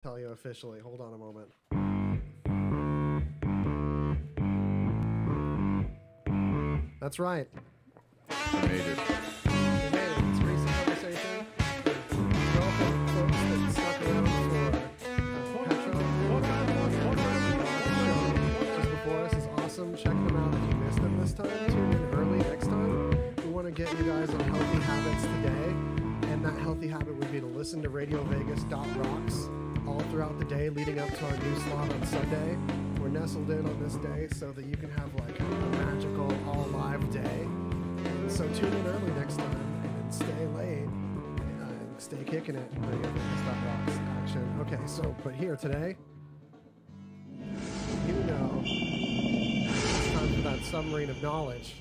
Tell you officially. Hold on a moment. That's right. I made it. We made it. It's Greasy Conversation. Welcome, folks that stuck around for Petra. Just before us is awesome. Check them out if you missed them this time. Tune in early next time. We want to get you guys on healthy habits today. And that healthy habit would be to listen to Radio Vegas Rocks all throughout the day leading up to our new slot on Sunday. We're nestled in on this day so that you can have like a magical all live day. And so tune in early next time and stay late and stay kicking it. Radio Vegas Rocks action. Okay, so but here today, you know, it's time for that submarine of knowledge.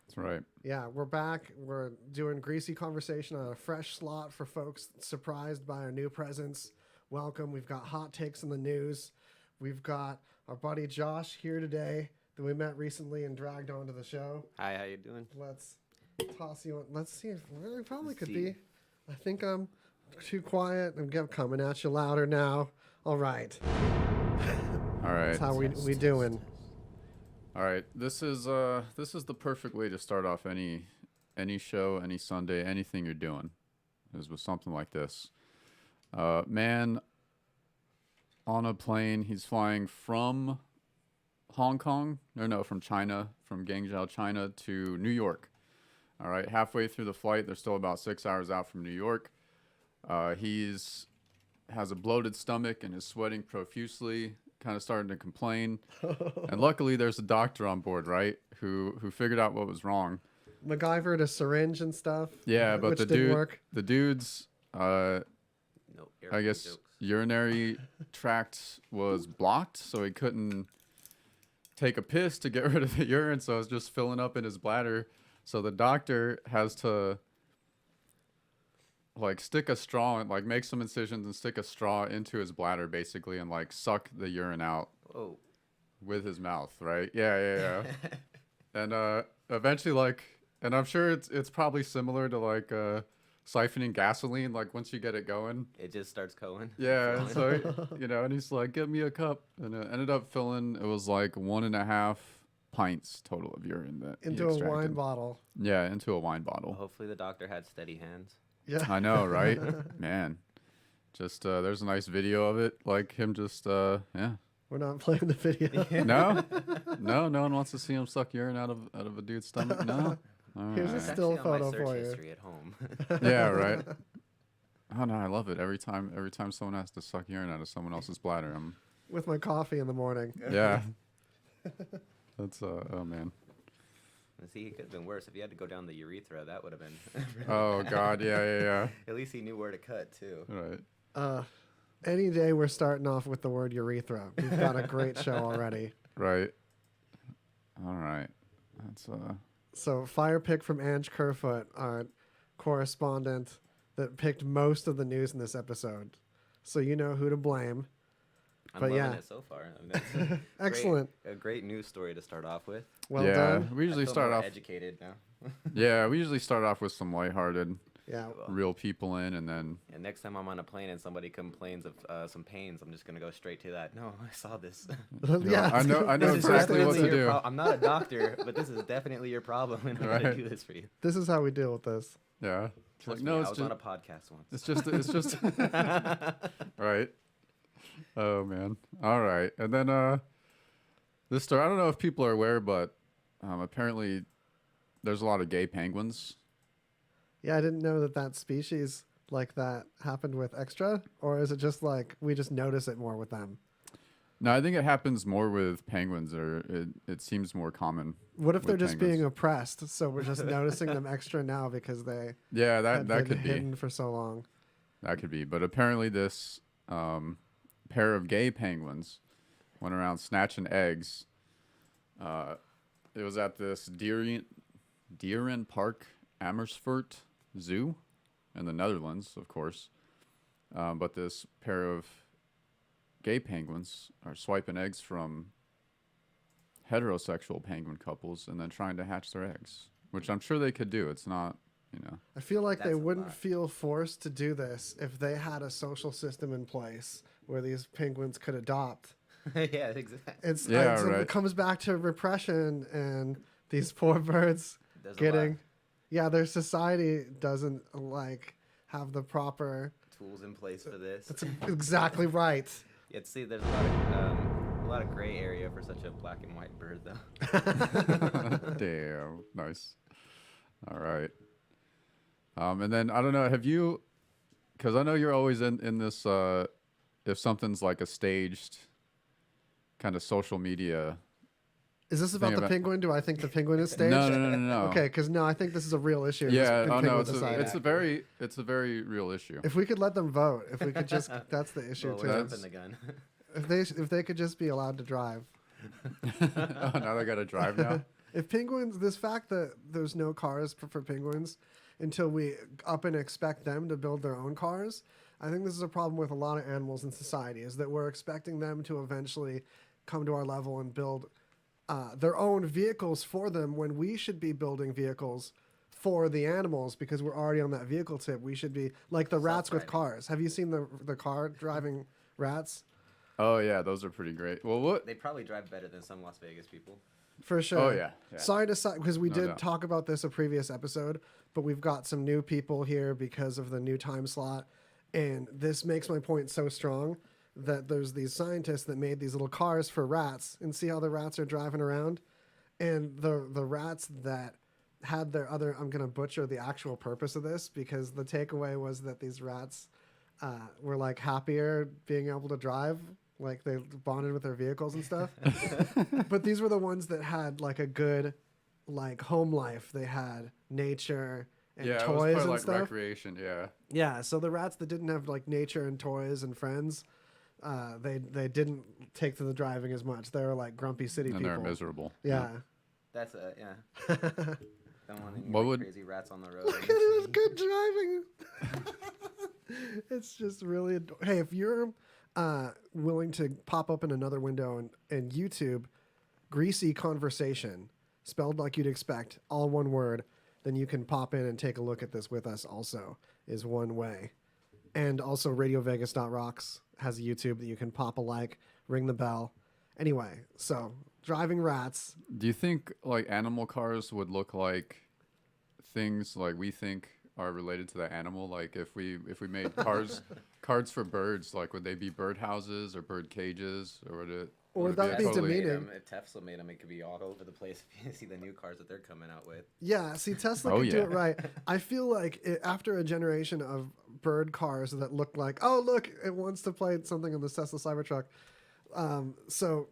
That's right. Yeah, we're back. We're doing Greasy Conversation on a fresh slot for folks surprised by our new presence. Welcome. We've got hot takes in the news. We've got our buddy Josh here today that we met recently and dragged onto the show. Hi, how you doing? Let's toss you on. Let's see if we probably could be. I think I'm too quiet. I'm coming at you louder now. All right. All right. That's how we doing. All right. This is the perfect way to start off any show, any Sunday, anything you're doing, is with something like this. Man on a plane. He's flying from Hong Kong. From China, from Guangzhou, China to New York. All right. Halfway through the flight, they're still about 6 hours out from New York. Has a bloated stomach and is sweating profusely, kind of starting to complain. And luckily, there's a doctor on board, right, who figured out what was wrong. MacGyvered a syringe and stuff. Yeah, but which didn't work. The dude's, No, I guess, jokes. urinary tract was blocked, so he couldn't take a piss to get rid of the urine, so it was just filling up in his bladder. So the doctor has to stick a straw and make some incisions and stick a straw into his bladder basically and suck the urine out Whoa. with his mouth, right? Yeah. And eventually and I'm sure it's probably similar to siphoning gasoline, once you get it going. It just starts going. Yeah, and so and he's like, "Give me a cup," and it ended up filling. It was 1.5 pints total of urine that he Into a extracted. wine bottle. Yeah, into a wine bottle. Hopefully the doctor had steady hands. Yeah. I know, right? Man, just there's a nice video of it, him just yeah. We're not playing the video. No one wants to see him suck urine out of a dude's stomach. No. All Here's a right. It's still actually on photo my search for you. history at home. Yeah, right. Oh no, I love it. Every time someone has to suck urine out of someone else's bladder, I'm With my coffee in the morning. yeah. That's oh man. See, it could have been worse. If he had to go down the urethra, that would have been. Oh God, yeah. At least he knew where to cut too. Right. Any day we're starting off with the word urethra. We've got a great show already. Right. All right. That's So fire pick from Ange Kerfoot, our correspondent that picked most of the news in this episode. So you know who to blame. I'm But loving yeah. it so far. I mean, that's Excellent. a great news story to start off with. Well yeah. done. We usually I feel start more off. educated now. Yeah, we usually start off with some lighthearted, Yeah. real people in, and then And next time I'm on a plane and somebody complains of some pains, I'm just gonna go straight to that. No, I saw this. Yeah. I know This is exactly what definitely to your do. I'm not a doctor, but this is definitely your problem, and I'm gonna Right. do this for you. This is how we deal with this. Yeah. Trust No, me, it's I was just on a podcast once. it's just right. Oh man. All right. And then this story, I don't know if people are aware, but apparently there's a lot of gay penguins. Yeah, I didn't know that species like that happened with extra, or is it just we just notice it more with them? No, I think it happens more with penguins, or it seems more common. What if with they're just penguins. being oppressed, so we're just noticing them extra now because they Yeah, had that been could be. hidden for so long? That could be. But apparently this pair of gay penguins went around snatching eggs. It was at this Dieren Park Amersfoort Zoo in the Netherlands, of course. But this pair of gay penguins are swiping eggs from heterosexual penguin couples and then trying to hatch their eggs, which I'm sure they could do. It's not You know. I feel like they That's a wouldn't lot. feel forced to do this if they had a social system in place where these penguins could adopt. Yeah, exactly. It comes back to repression and these poor birds There's a getting, yeah, their society doesn't like have the proper. lot of tools in place for this. That's exactly right. Yeah, see, there's a lot of gray area for such a black and white bird, though. Damn, nice. All right. And then I don't know, have you? Because I know you're always in this. If something's like a staged kind of social media. Is this about the penguin? Do I think the penguin is staged? No. Okay, because no, I think this is a real issue. Yeah, in oh no, penguin it's society. a very real issue. If we could let them vote, if we could just, that's the issue Well, too. we're jumping the gun. If they could just be allowed to drive. Oh, now they got to drive now. If penguins, this fact that there's no cars for penguins until we up and expect them to build their own cars, I think this is a problem with a lot of animals in society, is that we're expecting them to eventually come to our level and build their own vehicles for them when we should be building vehicles for the animals because we're already on that vehicle tip. We should be like the rats with cars. Have you seen the car driving rats? Oh yeah, those are pretty great. Well, what? They probably drive better than some Las Vegas people. For sure. Oh yeah. Sorry to because we No did doubt. talk about this a previous episode, but we've got some new people here because of the new time slot, and this makes my point so strong that there's these scientists that made these little cars for rats, and see how the rats are driving around, and the rats that had their other. I'm gonna butcher the actual purpose of this because the takeaway was that these rats were like happier being able to drive. Like they bonded with their vehicles and stuff. But these were the ones that had like a good like home life. They had nature and Yeah, it was toys probably and like stuff. recreation. Yeah. Yeah, so the rats that didn't have like nature and toys and friends, they didn't take to the driving as much. They were like grumpy city And people. they're miserable. Yeah. That's yeah. Don't want any What more would- crazy rats on the road. Look at this good driving. It's just really. Hey, if you're willing to pop up in another window and YouTube, greasy conversation, spelled like you'd expect, all one word, then you can pop in and take a look at this with us. Also, is one way, and also RadioVegas.rocks has a YouTube that you can pop a like, ring the bell. Anyway, so driving rats. Do you think like animal cars would look like things like we think are related to the animal? Like if we made cars for birds, like would they be bird houses or bird cages, or would it? Or would it that'd a be totally- demeaning. If Tesla made them, it could be all over the place. If you see the new cars that they're coming out with. Yeah, see, Tesla Oh, could do yeah. it right. I feel like after a generation of bird cars that look like, oh, look, it wants to play something in the Tesla Cybertruck. So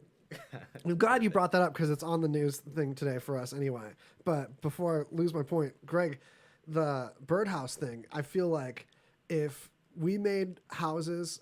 I'm glad you brought that up because it's on the news thing today for us anyway. But before I lose my point, Greg, the birdhouse thing, I feel like if we made cars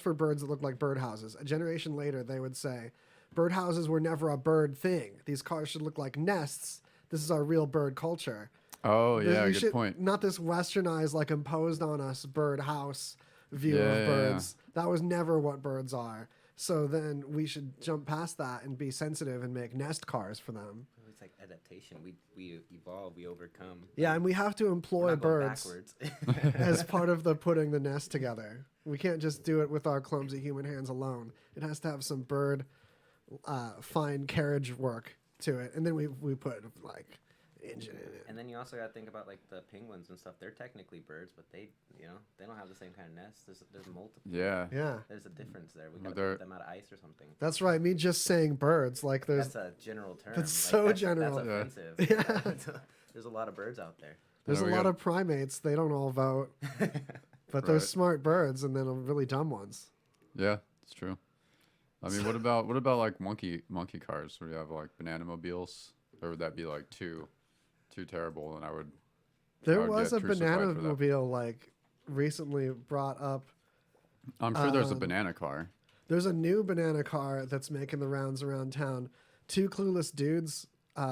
for birds that look like birdhouses, a generation later they would say, birdhouses were never a bird thing. These cars should look like nests. This is our real bird culture. Oh yeah, You good should- point. Not this westernized, like imposed on us birdhouse view Yeah, of yeah, birds. That was never what birds are. So then we should jump past that and be sensitive and make nest cars for them. It's like adaptation. We evolve. We overcome. Yeah, and we have to We're employ not going birds backwards. as part of the putting the nest together. We can't just do it with our clumsy human hands alone. It has to have some bird fine carriage work to it. And then we put like engine in it. And then you also got to think about like the penguins and stuff. They're technically birds, but they don't have the same kind of nest. There's multiple. Yeah. Yeah. There's a difference there. We got to They're- put them out of ice or something. That's right. Me just saying birds, like there's That's a general term. That's so general. That's Yeah. offensive. Yeah. There's a lot of birds out there. there's a we lot got- of primates. They don't all vote, but there's Right. smart birds and then really dumb ones. Yeah, it's true. I mean, what about like monkey cars where you have like banana mobiles, or would that be like too terrible? And I would. There would was get a crucified banana for that. mobile like recently brought up. I'm sure there's a Um, banana car. There's a new banana car that's making the rounds around town. Two Clueless Dudes,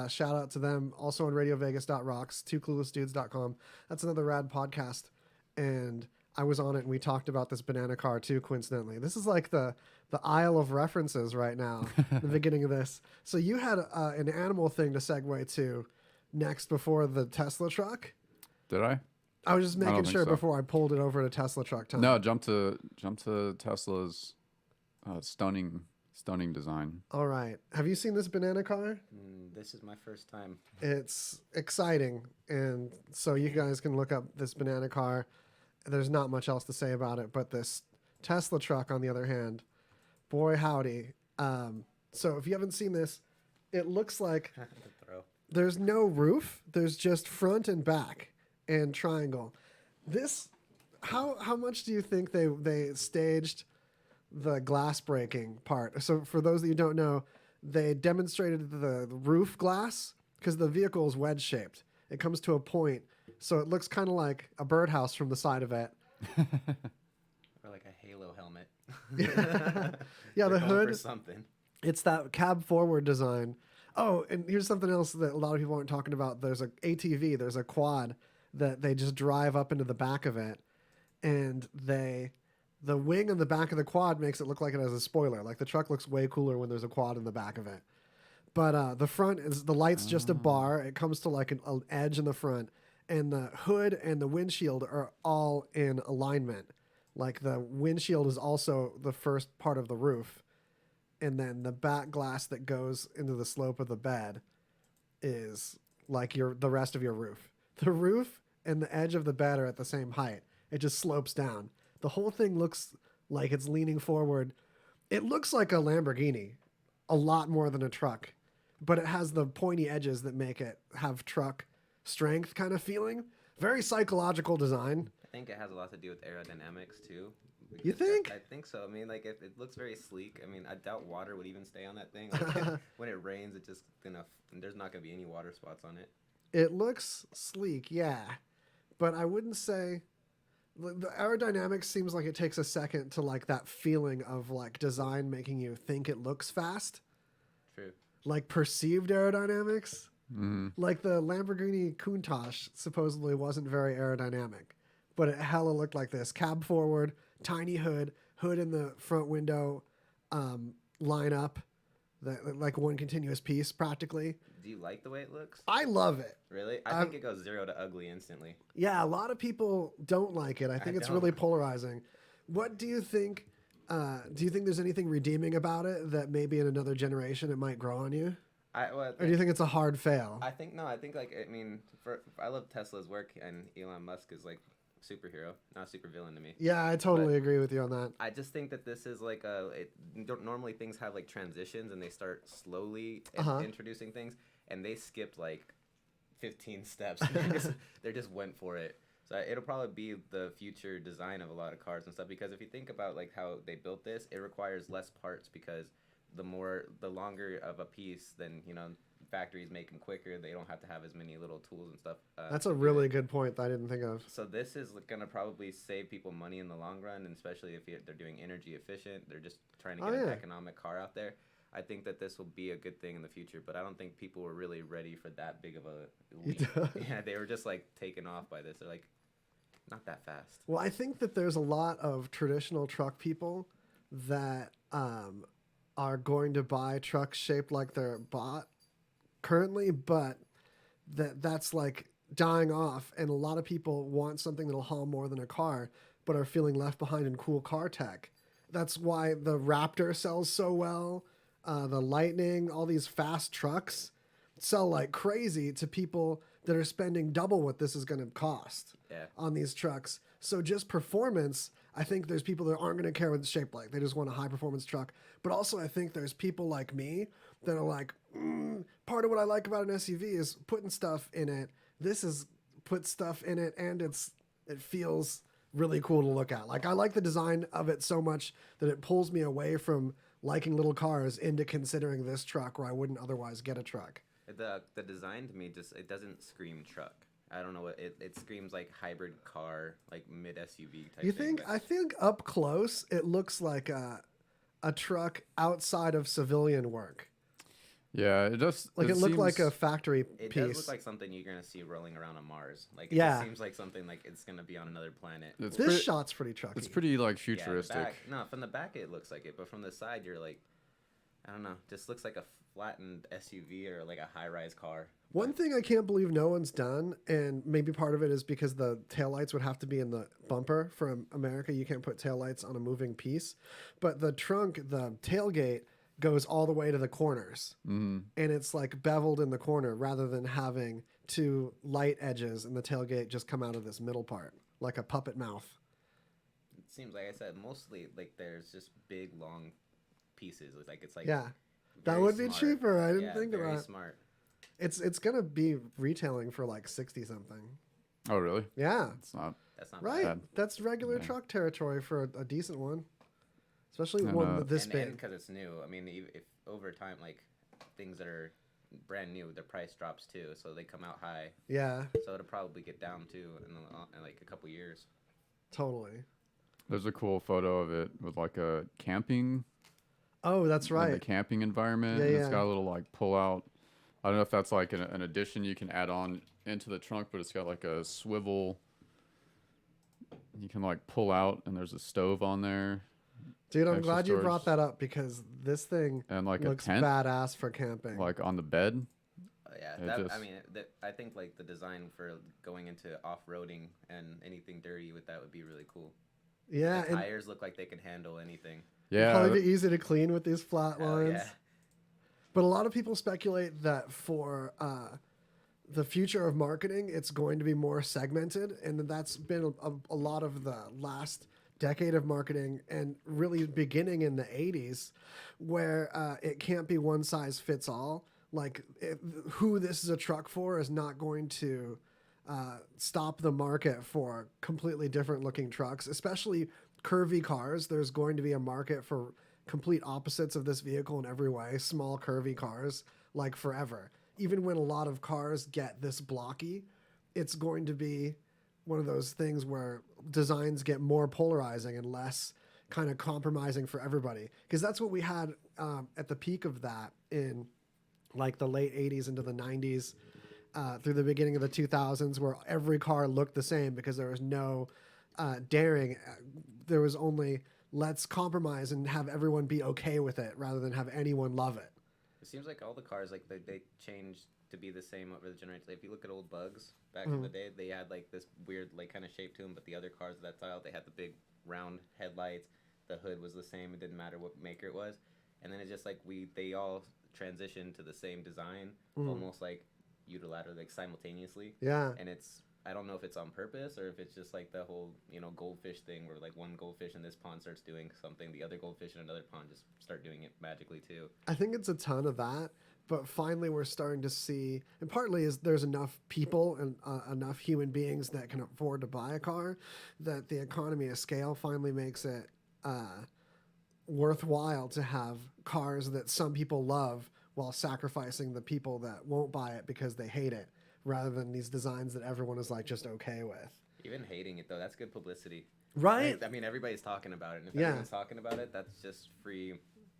shout out to them. Also on RadioVegas.rocks, twocluelessdudes.com. That's another rad podcast. And I was on it and we talked about this banana car too, coincidentally. This is like the aisle of references right now, the beginning of this. So you had an animal thing to segue to next before the Tesla truck. Did I? I was just I don't making think sure so. before I pulled it over to Tesla Truck Time. No, jump to Tesla's stunning design. All right. Have you seen this banana car? This is my first time. It's exciting, and so you guys can look up this banana car. There's not much else to say about it, but this Tesla truck, on the other hand, boy howdy. So if you haven't seen this, it looks like The throw. there's no roof. There's just front and back and triangle. This, how much do you think they staged the glass breaking part? So for those that you don't know, they demonstrated the roof glass because the vehicle is wedge shaped. It comes to a point, so it looks kind of like a birdhouse from the side of it. Or like a Halo helmet. Yeah, the They're going hood. for something. It's that cab forward design. Oh, and here's something else that a lot of people aren't talking about. There's a ATV, there's a quad that they just drive up into the back of it, and the wing on the back of the quad makes it look like it has a spoiler. Like the truck looks way cooler when there's a quad in the back of it. But the front is the light's just a bar. It comes to like an edge in the front, and the hood and the windshield are all in alignment. Like the windshield is also the first part of the roof, and then the back glass that goes into the slope of the bed is like the rest of your roof. The roof and the edge of the bed are at the same height. It just slopes down. The whole thing looks like it's leaning forward. It looks like a Lamborghini, a lot more than a truck, but it has the pointy edges that make it have truck strength kind of feeling. Very psychological design. I think it has a lot to do with aerodynamics too. You because think? I think so. I mean, like if it looks very sleek. I mean, I doubt water would even stay on that thing. Like, when it rains, it just there's not gonna be any water spots on it. It looks sleek, yeah, but I wouldn't say the aerodynamics seems like it takes a second to like that feeling of like design making you think it looks fast, True. like perceived aerodynamics. Mm-hmm. Like the Lamborghini Countach supposedly wasn't very aerodynamic, but it hella looked like this. Cab forward, tiny hood in the front window, line up, like one continuous piece practically. Do you like the way it looks? I love it. Really? I think it goes 0 to ugly instantly. Yeah, a lot of people don't like it. I think it's don't. really polarizing. What do you think? Do you think there's anything redeeming about it that maybe in another generation it might grow on you? Or do you think it's a hard fail? I think I love Tesla's work, and Elon Musk is like superhero, not super villain to me. Yeah, I totally agree with you on that. I just think that this is like normally things have like transitions and they start slowly introducing things, and they skipped like 15 steps. They just went for it. So it'll probably be the future design of a lot of cars and stuff, because if you think about like how they built this, it requires less parts because the longer of a piece, then factories make them quicker. They don't have to have as many little tools and stuff. That's a really good point that I didn't think of. So this is going to probably save people money in the long run, and especially if they're doing energy efficient. They're just trying to get an economic car out there. I think that this will be a good thing in the future, but I don't think people were really ready for that big of a leap. Yeah, they were just like taken off by this. They're like, not that fast. Well, I think that there's a lot of traditional truck people that are going to buy trucks shaped like they're bought currently, but that's like dying off, and a lot of people want something that'll haul more than a car but are feeling left behind in cool car tech. That's why the Raptor sells so well, the Lightning, all these fast trucks sell like crazy to people that are spending double what this is going to cost on these trucks. So just performance, I think there's people that aren't going to care what it's shaped like. They just want a high performance truck. But also I think there's people like me that are like, part of what I like about an SUV is putting stuff in it. This is put stuff in it, and it feels really cool to look at. Like I like the design of it so much that it pulls me away from liking little cars into considering this truck where I wouldn't otherwise get a truck. The design to me it doesn't scream truck. I don't know what it screams like hybrid car, like mid SUV type. You thing, think? I think up close it looks like a truck outside of civilian work. Yeah, it just Like it looked like a factory It piece. does look like something you're gonna see rolling around on Mars. Like it Yeah. just seems like something like it's gonna be on another planet. This shot's pretty trucky. It's pretty like Yeah, futuristic. from the back it looks like it, but from the side you're like, I don't know. Just looks like a flattened SUV or like a high-rise car. One thing I can't believe no one's done, and maybe part of it is because the taillights would have to be in the bumper. From America, you can't put taillights on a moving piece. But the trunk, the tailgate, goes all the way to the corners. Mm-hmm. And it's like beveled in the corner rather than having two light edges and the tailgate just come out of this middle part, like a puppet mouth. It seems like I said, mostly like there's just big, long pieces. It's like Yeah. That very would be smart. cheaper. I didn't think of very that. smart. It's gonna be retailing for like 60 something. Oh, really? Yeah. It's not. That's not Right. bad. That's regular Yeah. truck territory for a decent one. Especially And, one this and big. because it's new. I mean, if over time, like things that are brand new, their price drops too, so they come out high. Yeah, So it'll probably get down too in like a couple years. totally. There's a cool photo of it with like a camping. Oh, that's The right. camping environment. Yeah, and It's yeah. got a little like pull out. I don't know if that's like an addition you can add on into the trunk, but it's got like a swivel. You can like pull out, and there's a stove on there, Dude, I'm extra glad you storage. brought that up because this thing and like looks a tent, badass for camping. like on the bed. Yeah, It I just- mean, I think like the design for going into off-roading and anything dirty with that would be really cool. yeah, The and tires look like they can handle anything. Yeah, probably be easy to clean with these flat Hell lines. yeah. But a lot of people speculate that for the future of marketing, it's going to be more segmented, and that's been a lot of the last decade of marketing, and really beginning in the 80s, where it can't be one size fits all. Like who this is a truck for is not going to stop the market for completely different looking trucks, especially curvy cars. There's going to be a market for complete opposites of this vehicle in every way. Small curvy cars, like forever. Even when a lot of cars get this blocky, it's going to be one of those things where designs get more polarizing and less kind of compromising for everybody. Because that's what we had at the peak of that in like the late 80s into the 90s, through the beginning of the 2000s, where every car looked the same because there was no daring. There was only let's compromise and have everyone be okay with it rather than have anyone love it. It seems like all the cars like they changed to be the same over the generations. If you look at old Bugs back in the day, they had like this weird like kind of shape to them, but the other cars of that style, they had the big round headlights. The hood was the same. It didn't matter what maker it was. And then it's just like they all transitioned to the same design, almost like unilaterally, like simultaneously. Yeah. And I don't know if it's on purpose or if it's just like the whole, goldfish thing where like one goldfish in this pond starts doing something, the other goldfish in another pond just start doing it magically too. I think it's a ton of that, but finally we're starting to see, and partly is there's enough people and enough human beings that can afford to buy a car, that the economy of scale finally makes it worthwhile to have cars that some people love while sacrificing the people that won't buy it because they hate it, rather than these designs that everyone is like just okay with. Even hating it though, that's good publicity. Right? I mean, everybody's talking about it. And if Yeah. everyone's talking about it, that's just free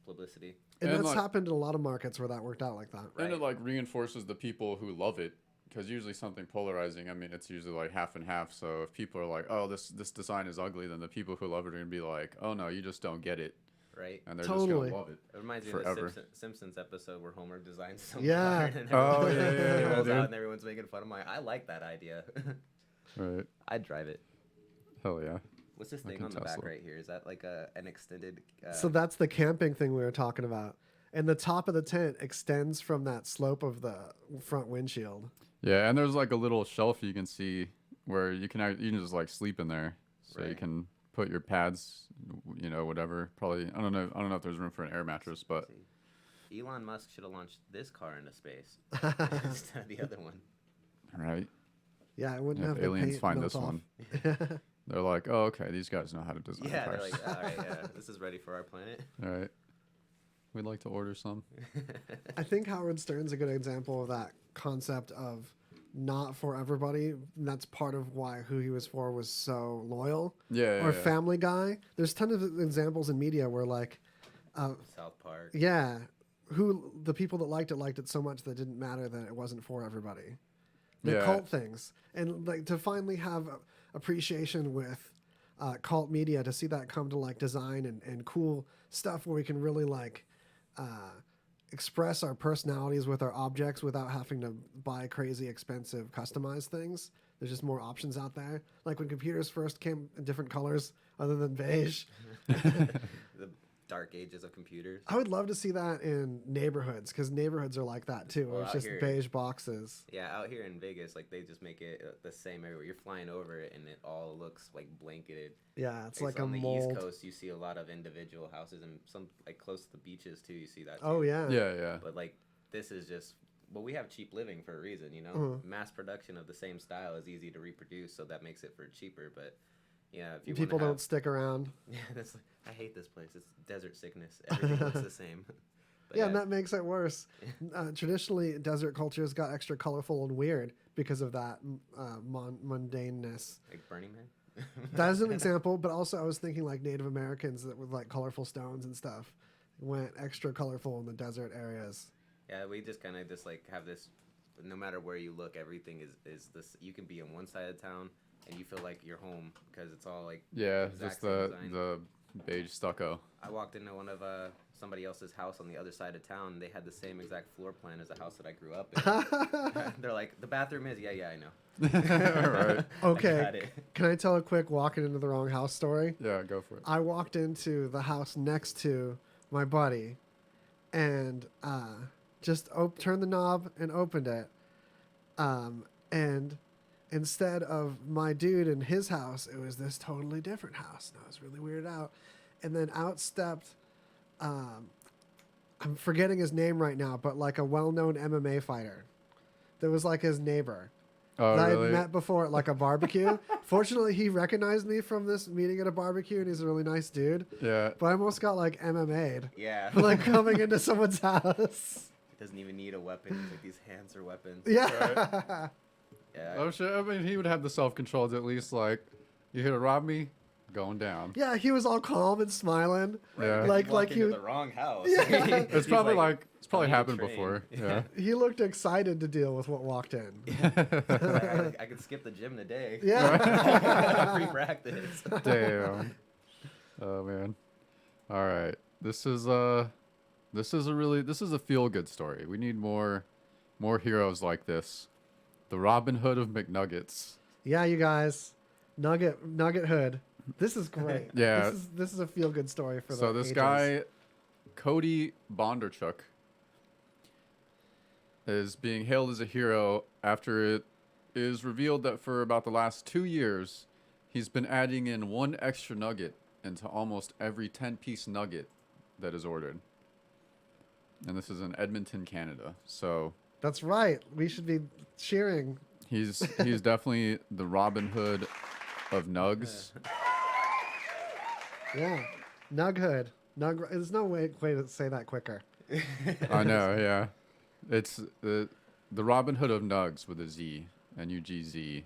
publicity. And And that's like- happened in a lot of markets where that worked out like that. And it Right. like reinforces the people who love it, because usually something polarizing, I mean, it's usually like half and half. So if people are like, "Oh, this design is ugly," then the people who love it are gonna be like, "Oh no, you just don't get it," Right? and they're Totally. just gonna love it. It reminds me Forever. of the Simpsons episode where Homer designs some Yeah. car and Oh, everyone- yeah, it yeah, rolls dude. out and everyone's making fun of him. I like that idea. Right? I'd drive it. Hell yeah. What's this Like thing a on the back Tesla. right here? Is that like an extended? So that's the camping thing we were talking about. And the top of the tent extends from that slope of the front windshield. Yeah, and there's like a little shelf you can see where you can just like sleep in there, so you Right. can put your pads, whatever. Probably I don't know if there's room for an air mattress, but Elon Musk should have launched this car into space instead of the other one. right. Yeah, I wouldn't Yeah, have if the aliens paint find melt this off. one, they're like, "Oh, okay, these guys know how to design Yeah, they're cars." like, all right, yeah, this is ready for our planet. All right, we'd like to order some. I think Howard Stern's a good example of that concept of not for everybody. And that's part of why Who He Was For was so loyal. Yeah, Or yeah. Family Guy. There's tons of examples in media where like, South Park. yeah, who the people that liked it so much that it didn't matter that it wasn't for everybody. The Yeah. cult things. And like to finally have appreciation with cult media, to see that come to like design and cool stuff where we can really like express our personalities with our objects without having to buy crazy expensive customized things. There's just more options out there. Like when computers first came in different colors other than beige. The dark ages of computers. I would love to see that in neighborhoods because neighborhoods are like that too. Where Well, it's out just here- beige boxes. Yeah, out here in Vegas, like they just make it the same everywhere. You're flying over it, and it all looks like blanketed. Yeah, it's So like a on the mold. East Coast, you see a lot of individual houses, and some like close to the beaches too. You see that. Oh too. yeah. Yeah. But like this is just. Well, we have cheap living for a reason, you know. Mhm. Mass production of the same style is easy to reproduce, so that makes it for cheaper. But yeah, if you People wanna don't stick around. Yeah, that's like, I hate this place. It's desert sickness. Everything looks the same. But Yeah, and that makes it worse. Traditionally, desert cultures got extra colorful and weird because of that mundaneness. like Burning Man. That is an example, but also I was thinking like Native Americans that with like colorful stones and stuff went extra colorful in the desert areas. Yeah, we just kind of just like have this. No matter where you look, everything is this. You can be on one side of town and you feel like you're home because it's all like Yeah, exact just same design. the beige stucco. I walked into one of somebody else's house on the other side of town. They had the same exact floor plan as the house that I grew up in. They're like, the bathroom is I know. Right. I got Okay, it. can I tell a quick walking into the wrong house story? Yeah, go for it. I walked into the house next to my buddy and just turned the knob and opened it. And instead of my dude in his house, it was this totally different house. And I was really weirded out. And then out stepped, I'm forgetting his name right now, but like a well-known MMA fighter that was like his neighbor. Oh, that I really? had met before at like a barbecue. Fortunately, he recognized me from this meeting at a barbecue, and he's a really nice dude. Yeah. But I almost got like MMA'd, Yeah. like coming into someone's house. He doesn't even need a weapon. He's like, these hands are weapons. Yeah. Yeah. Oh shit! I mean, he would have the self-control to at least like, you here to rob me, going down. Yeah, he was all calm and smiling. Yeah. Like- You walk into you- the wrong house. Yeah. It's He's probably like it's probably "I need to happened train." before. Yeah. He looked excited to deal with what walked in. I could skip the gym today. Yeah. Free practice. Damn. Oh man. All right. This is a feel good story. We need more heroes like this. The Robin Hood of McNuggets. Yeah, you guys. Nugget Hood. This is great. Yeah. This is a feel good story for the So this ages. guy, Cody Bondarchuk, is being hailed as a hero after it is revealed that for about the last 2 years, he's been adding in one extra nugget into almost every 10-piece nugget that is ordered. And this is in Edmonton, Canada. So That's right. We should be cheering. he's definitely the Robin Hood of nugs. Yeah. Nug Hood. There's no way to say that quicker. I know, yeah. It's the Robin Hood of nugs with a Z, N-U-G-Z.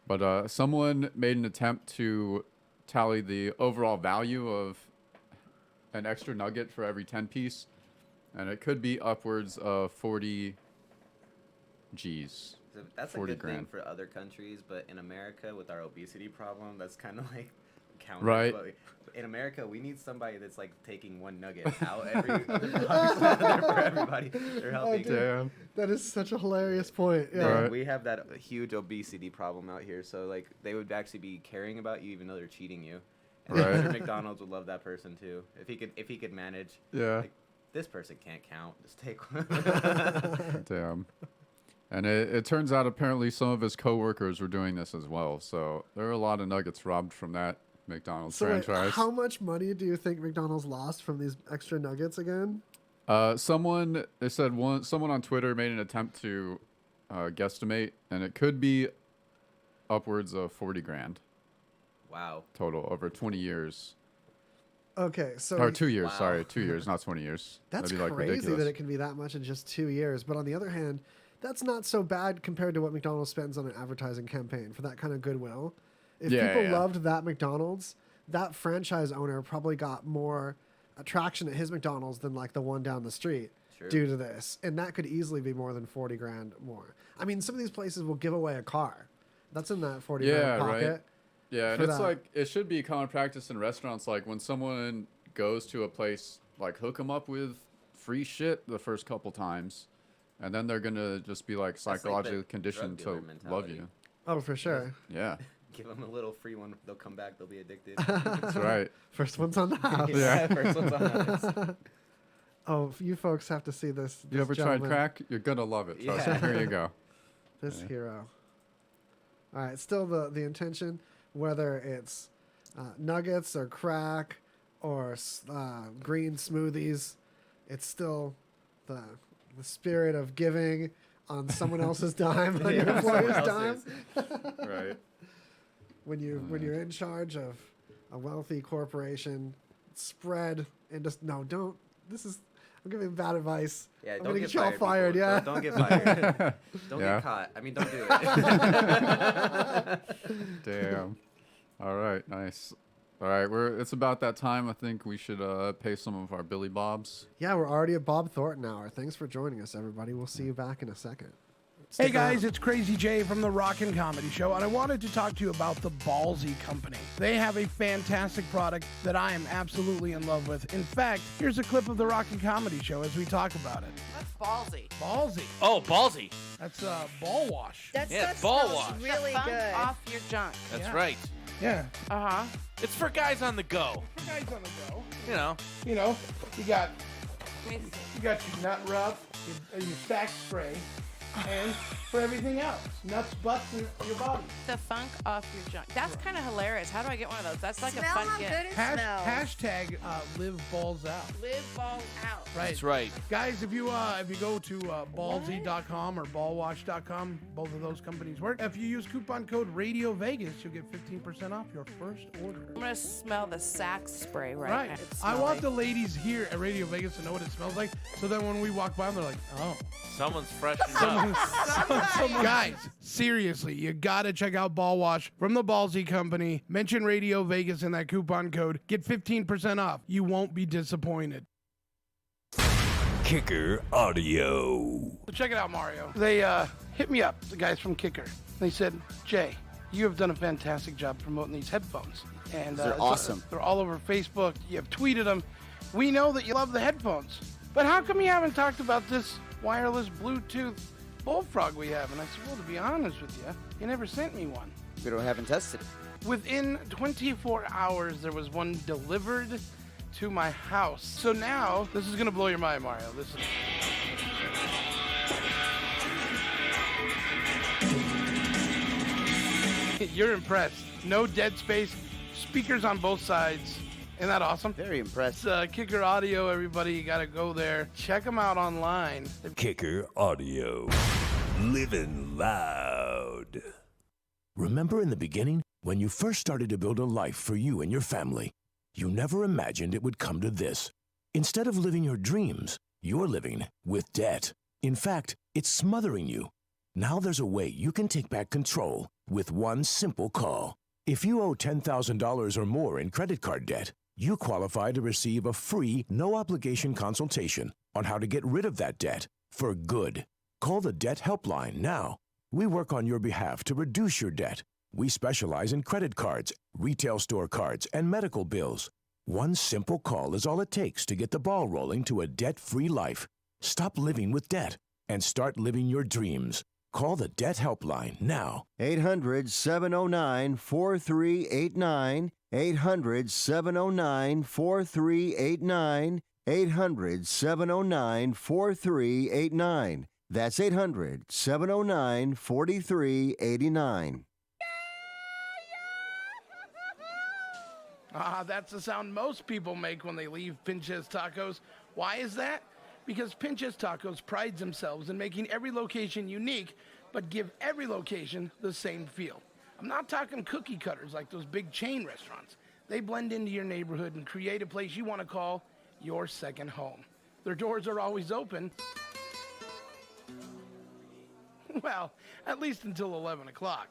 But someone made an attempt to tally the overall value of an extra nugget for every 10 piece, and it could be upwards of 40 G's. So that's a 40 good thing grand. for other countries, but in America, with our obesity problem, that's kind of like counter. Right. But in America, we need somebody that's like taking one nugget out every there for everybody. They're helping. dude. Damn. That is such a hilarious point. Yeah. Right. We have that huge obesity problem out here, so like they would actually be caring about you even though they're cheating you. And Right. I'm sure McDonald's would love that person too if he could manage. Yeah. Like, this person can't count. Just take one. Damn. And it turns out apparently some of his coworkers were doing this as well. So there are a lot of nuggets robbed from that McDonald's So wait, franchise. how much money do you think McDonald's lost from these extra nuggets again? Someone on Twitter made an attempt to guesstimate, and it could be upwards of 40 grand Wow. total over 20 years. Okay, so Or 2 years, Wow. sorry, 2 years, not 20 years. that's That'd be like crazy ridiculous. that it can be that much in just 2 years. But on the other hand, that's not so bad compared to what McDonald's spends on an advertising campaign for that kind of goodwill. If Yeah, people yeah. loved that McDonald's, that franchise owner probably got more attraction at his McDonald's than like the one down the street True. due to this. And that could easily be more than 40 grand more. I mean, some of these places will give away a car. That's in that 40 Yeah, grand pocket. right. Yeah, and for it's that. like it should be common practice in restaurants. Like when someone goes to a place, like hook them up with free shit the first couple times, and then they're gonna just be like psychologically like the conditioned drug to dealer love mentality. you. Oh, for sure. Yeah, Give them a little free one. They'll come back. They'll be addicted. that's right. First one's on the house. Yeah, first one's on us. Oh, you folks have to see this. You ever tried crack? You're gonna love it. Trust me. Yeah. Here you go. This Yeah. hero. All right, still the intention, whether it's nuggets or crack or green smoothies, it's still the spirit of giving on someone else's dime, on your employer's dime. Right. When you're in charge of a wealthy corporation, spread and just don't. I'm giving bad advice. Yeah, I'm don't gonna get get y'all fired. people. Yeah. Don't get fired. Don't Yeah. get caught. I mean, don't do it. Damn. All right. Nice. All right. It's about that time. I think we should pay some of our Billy Bobs. Yeah, we're already at Bob Thornton hour. Thanks for joining us, everybody. We'll see you back in a second. Hey Stick guys, around. it's Crazy Jay from the Rockin' Comedy Show, and I wanted to talk to you about the Ballsy Company. They have a fantastic product that I am absolutely in love with. In fact, here's a clip of the Rockin' Comedy Show as we talk about it. That's ballsy. Ballsy. Oh, ballsy. That's ball wash. That Yeah, stuff ball smells wash. really Funk good. off your junk. That's Yeah. right. Yeah. Uh-huh. It's for guys on the go. For guys on the go. You know. You know, you got Let me see. your nut rub, your stack spray, and for everything else, nuts, butts, and your body. The funk off your junk. That's kind of hilarious. How do I get one of those? That's like Smell a fun how gift. good it smells. Hashtag live balls out. Live balls out. Right. That's right. Guys, if you go to ballsy.com or ballwash.com, both of those companies work. If you use coupon code Radio Vegas, you'll get 15% off your first order. I'm gonna smell the Sax spray right Right. now. It's I want the smelly. ladies here at Radio Vegas to know what it smells like, so that when we walk by them, they're like, oh. Someone's freshened up. Guys, seriously, you gotta check out Ball Wash from the Ballsy Company. Mention Radio Vegas in that coupon code. Get 15% off. You won't be disappointed. Kicker Audio. So check it out, Mario. They hit me up, the guys from Kicker. They said, Jay, you have done a fantastic job promoting these headphones. And They're awesome. They're all over Facebook. You have tweeted them. We know that you love the headphones. But how come you haven't talked about this wireless Bluetooth bullfrog we have? And I said, well, to be honest with you, you never sent me one. We haven't tested it. Within 24 hours, there was one delivered to my house. So now, this is gonna blow your mind, Mario. Listen. You're impressed. No dead space, speakers on both sides. Isn't that awesome? Very impressed. It's Kicker Audio, everybody. You gotta go there. Check them out online. Kicker Audio. Living loud. Remember in the beginning, when you first started to build a life for you and your family, you never imagined it would come to this. Instead of living your dreams, you're living with debt. In fact, it's smothering you. Now there's a way you can take back control with one simple call. If you owe $10,000 or more in credit card debt, you qualify to receive a free, no-obligation consultation on how to get rid of that debt for good. Call the Debt Helpline now. We work on your behalf to reduce your debt. We specialize in credit cards, retail store cards, and medical bills. One simple call is all it takes to get the ball rolling to a debt-free life. Stop living with debt and start living your dreams. Call the Debt Helpline now. 800-709-4389. 800-709-4389. 800-709-4389. That's 800-709-4389. That's the sound most people make when they leave Pinches Tacos. Why is that? Because Pinches Tacos prides themselves in making every location unique, but give every location the same feel. I'm not talking cookie cutters like those big chain restaurants. They blend into your neighborhood and create a place you want to call your second home. Their doors are always open. Well, at least until 11 o'clock.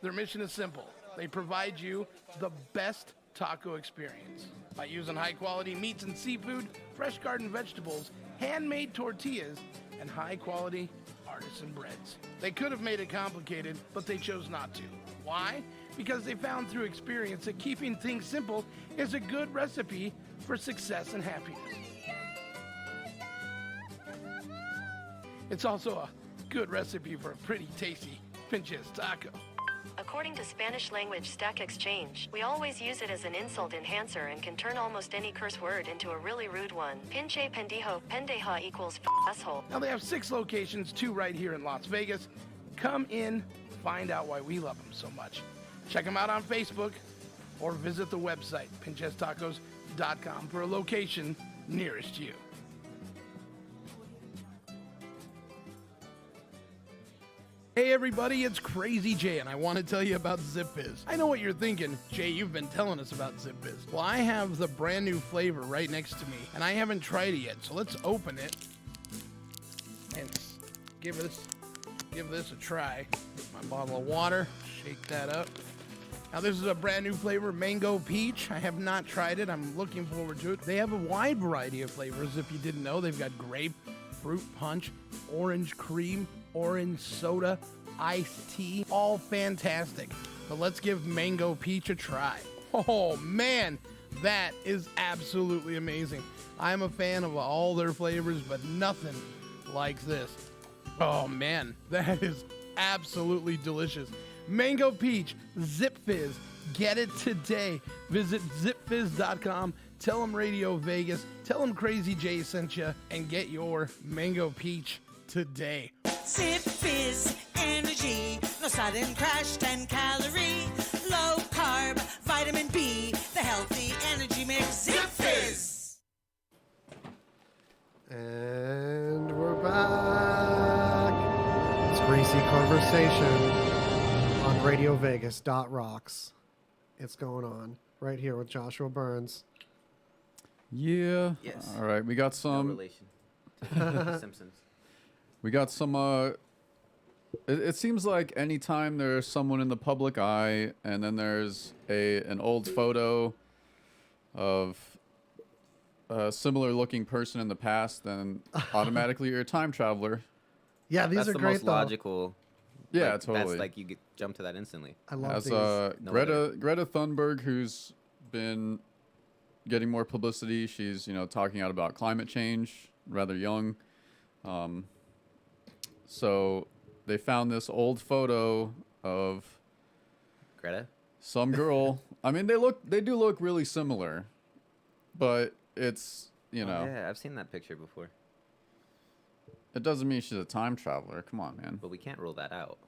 Their mission is simple. They provide you the best taco experience by using high-quality meats and seafood, fresh garden vegetables, handmade tortillas, and high-quality artisan breads. They could have made it complicated, but they chose not to. Why? because they found through experience that keeping things simple is a good recipe for success and happiness. It's also a good recipe for a pretty tasty pinches taco. According to Spanish language Stack Exchange, we always use it as an insult enhancer and can turn almost any curse word into a really rude one. Pinche pendejo, pendeja equals asshole. Now they have 6 locations, 2 right here in Las Vegas. Come in, find out why we love them so much. Check them out on Facebook or visit the website, pinchestacos.com, for a location nearest you. Hey everybody, it's Crazy Jay, and I want to tell you about ZipFizz. I know what you're thinking. Jay, you've been telling us about ZipFizz. Well, I have the brand new flavor right next to me, and I haven't tried it yet, so let's open it and give this a try. Get my bottle of water, shake that up. Now this is a brand new flavor, Mango Peach. I have not tried it. I'm looking forward to it. They have a wide variety of flavors. If you didn't know, they've got grape, fruit punch, orange cream, orange soda, iced tea, all fantastic. But let's give Mango Peach a try. Oh man, that is absolutely amazing. I'm a fan of all their flavors, but nothing like this. Oh man, that is absolutely delicious. Mango Peach, ZipFizz, get it today. Visit zipfizz.com, tell them Radio Vegas, tell them Crazy Jay sent you, and get your Mango Peach today. ZipFizz energy, no sudden crash, 10 calorie, low carb, vitamin B, the healthy energy mix. ZipFizz. And we're back. It's Greasy Conversation on Radio Vegas .rocks. It's going on right here with Joshua Burns. Yeah. Yes. All right. We got No some. relation to the Simpsons. We got some. It seems like anytime there's someone in the public eye, and then there's an old photo of a similar looking person in the past, then automatically you're a time traveler. Yeah, these That's are the great most though. logical. Yeah, like, totally. That's like you jump to that instantly. I love As these. No Greta Thunberg, who's been getting more publicity, she's talking out about climate change, rather young. So they found this old photo of Greta? some girl. I mean, they do look really similar, but it's Oh, yeah, I've seen that picture before. it doesn't mean she's a time traveler. Come on, man. But we can't rule that out.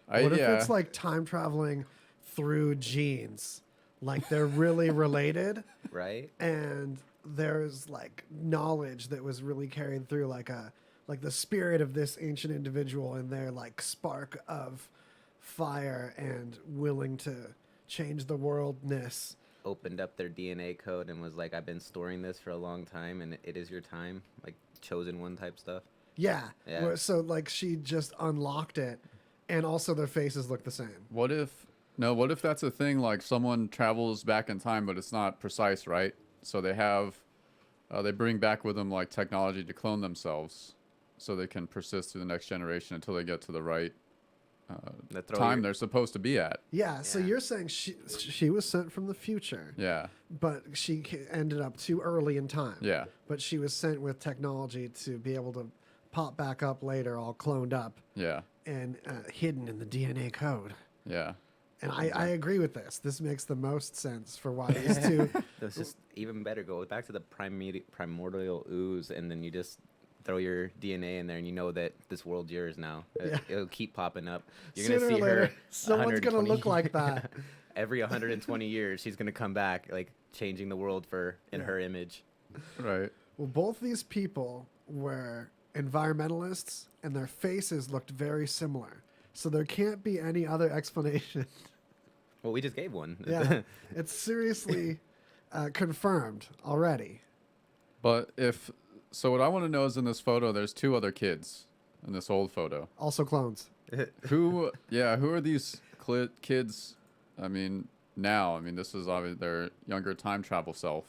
What if it's like time traveling through genes? Like they're really related, Right? and there's like knowledge that was really carried through, like the spirit of this ancient individual and their like spark of fire and willing to change the worldness. Opened up their DNA code and was like, I've been storing this for a long time and it is your time. Like chosen one type stuff. Yeah. Yeah. So like she just unlocked it, and also their faces look the same. What if that's a thing, like someone travels back in time, but it's not precise, right? So they bring back with them like technology to clone themselves so they can persist through the next generation until they get to the right time they're supposed to be at. Yeah. So you're saying she was sent from the future. Yeah. But she ended up too early in time. Yeah. But she was sent with technology to be able to pop back up later, all cloned up. Yeah. And hidden in the DNA code. Yeah. And I agree with this. This makes the most sense for why these two. That's just even better. Go back to the primordial ooze, and then you just throw your DNA in there, and you know that this world's yours now. Yeah. It'll keep popping up. You're Sooner gonna see or later, her. someone's gonna 120 look like that. Every 120 years, she's gonna come back, like changing the world in her image. Right. Well, both these people were environmentalists, and their faces looked very similar. So there can't be any other explanation. Well, we just gave one. Yeah, it's seriously confirmed already. But what I want to know is, in this photo, there's 2 other kids in this old photo. Also clones. Who are these kids? I mean, now, this is obviously their younger time travel self.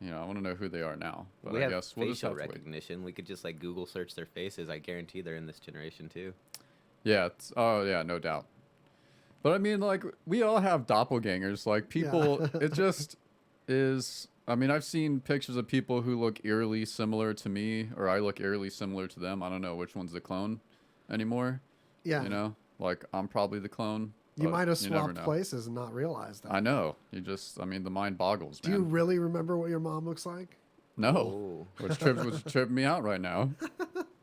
I want to know who they are now. But we I have guess we'll just facial have to wait. recognition. We could just like Google search their faces. I guarantee they're in this generation too. Yeah. Oh, yeah. No doubt. But I mean, like, we all have doppelgangers. Like, people, it just is. I mean, I've seen pictures of people who look eerily similar to me, or I look eerily similar to them. I don't know which one's the clone anymore. Yeah. You know, like, I'm probably the clone. You might have you never swapped know. places and not realized that. I know. You just, I mean, the mind boggles, Do man. you really remember what your mom looks like? No. Which tripped me out right now.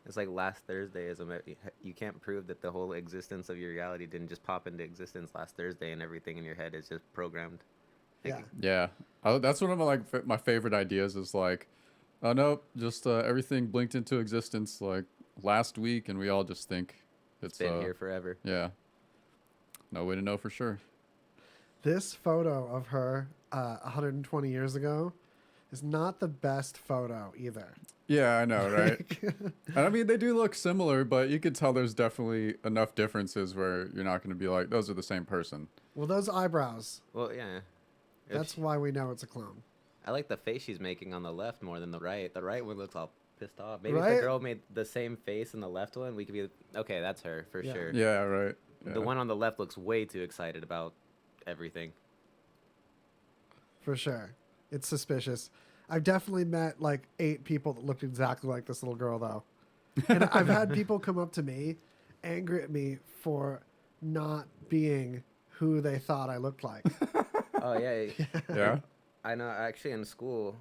It's like last Thursday. You can't prove that the whole existence of your reality didn't just pop into existence last Thursday, and everything in your head is just programmed. Yeah. That's one of my favorite ideas is like, oh, nope, just everything blinked into existence like last week, and we all just think it's been here forever. Yeah. No way to know for sure. This photo of her 120 years ago is not the best photo either. Yeah, I know, right? And I mean, they do look similar, but you could tell there's definitely enough differences where you're not going to be like, those are the same person. Well, those eyebrows. Well, yeah. That's why we know it's a clone. I like the face she's making on the left more than the right. The right one looks all pissed off. Maybe Right? if the girl made the same face in the left one, we could be, okay, that's her for sure. Yeah, right. Yeah. The one on the left looks way too excited about everything. For sure. It's suspicious. I've definitely met like 8 people that looked exactly like this little girl, though. And I've had people come up to me, angry at me for not being who they thought I looked like. Oh, yeah. Yeah? I know, actually, in school,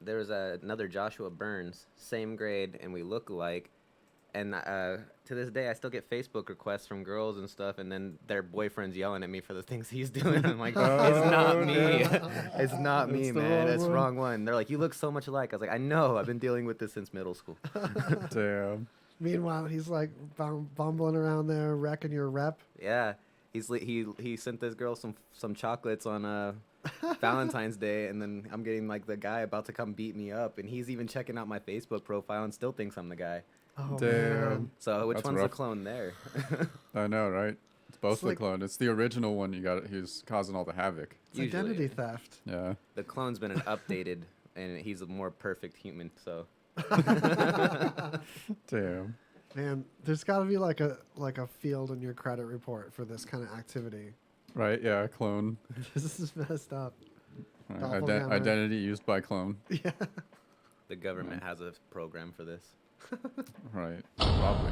there was another Joshua Burns, same grade, and we look alike. And to this day, I still get Facebook requests from girls and stuff, and then their boyfriend's yelling at me for the things he's doing. I'm like, it's not me. It's not me, man. It's the wrong one. They're like, you look so much alike. I was like, I know. I've been dealing with this since middle school. Damn. Meanwhile, he's like bumbling around there, wrecking your rep. Yeah. He sent this girl some chocolates on Valentine's Day, and then I'm getting like the guy about to come beat me up, and he's even checking out my Facebook profile and still thinks I'm the guy. Oh, Damn. man. So which That's one's rough. the clone there? I know, right? It's both the like- clone. It's the original one who's causing all the havoc. It's identity theft. Yeah. The clone's been updated, and he's a more perfect human. So Damn. Man, there's got to be like a field in your credit report for this kind of activity. Right, yeah, clone. This is messed up. Right, Doppelganger. identity used by clone. Yeah. the government has a program for this. Right, probably.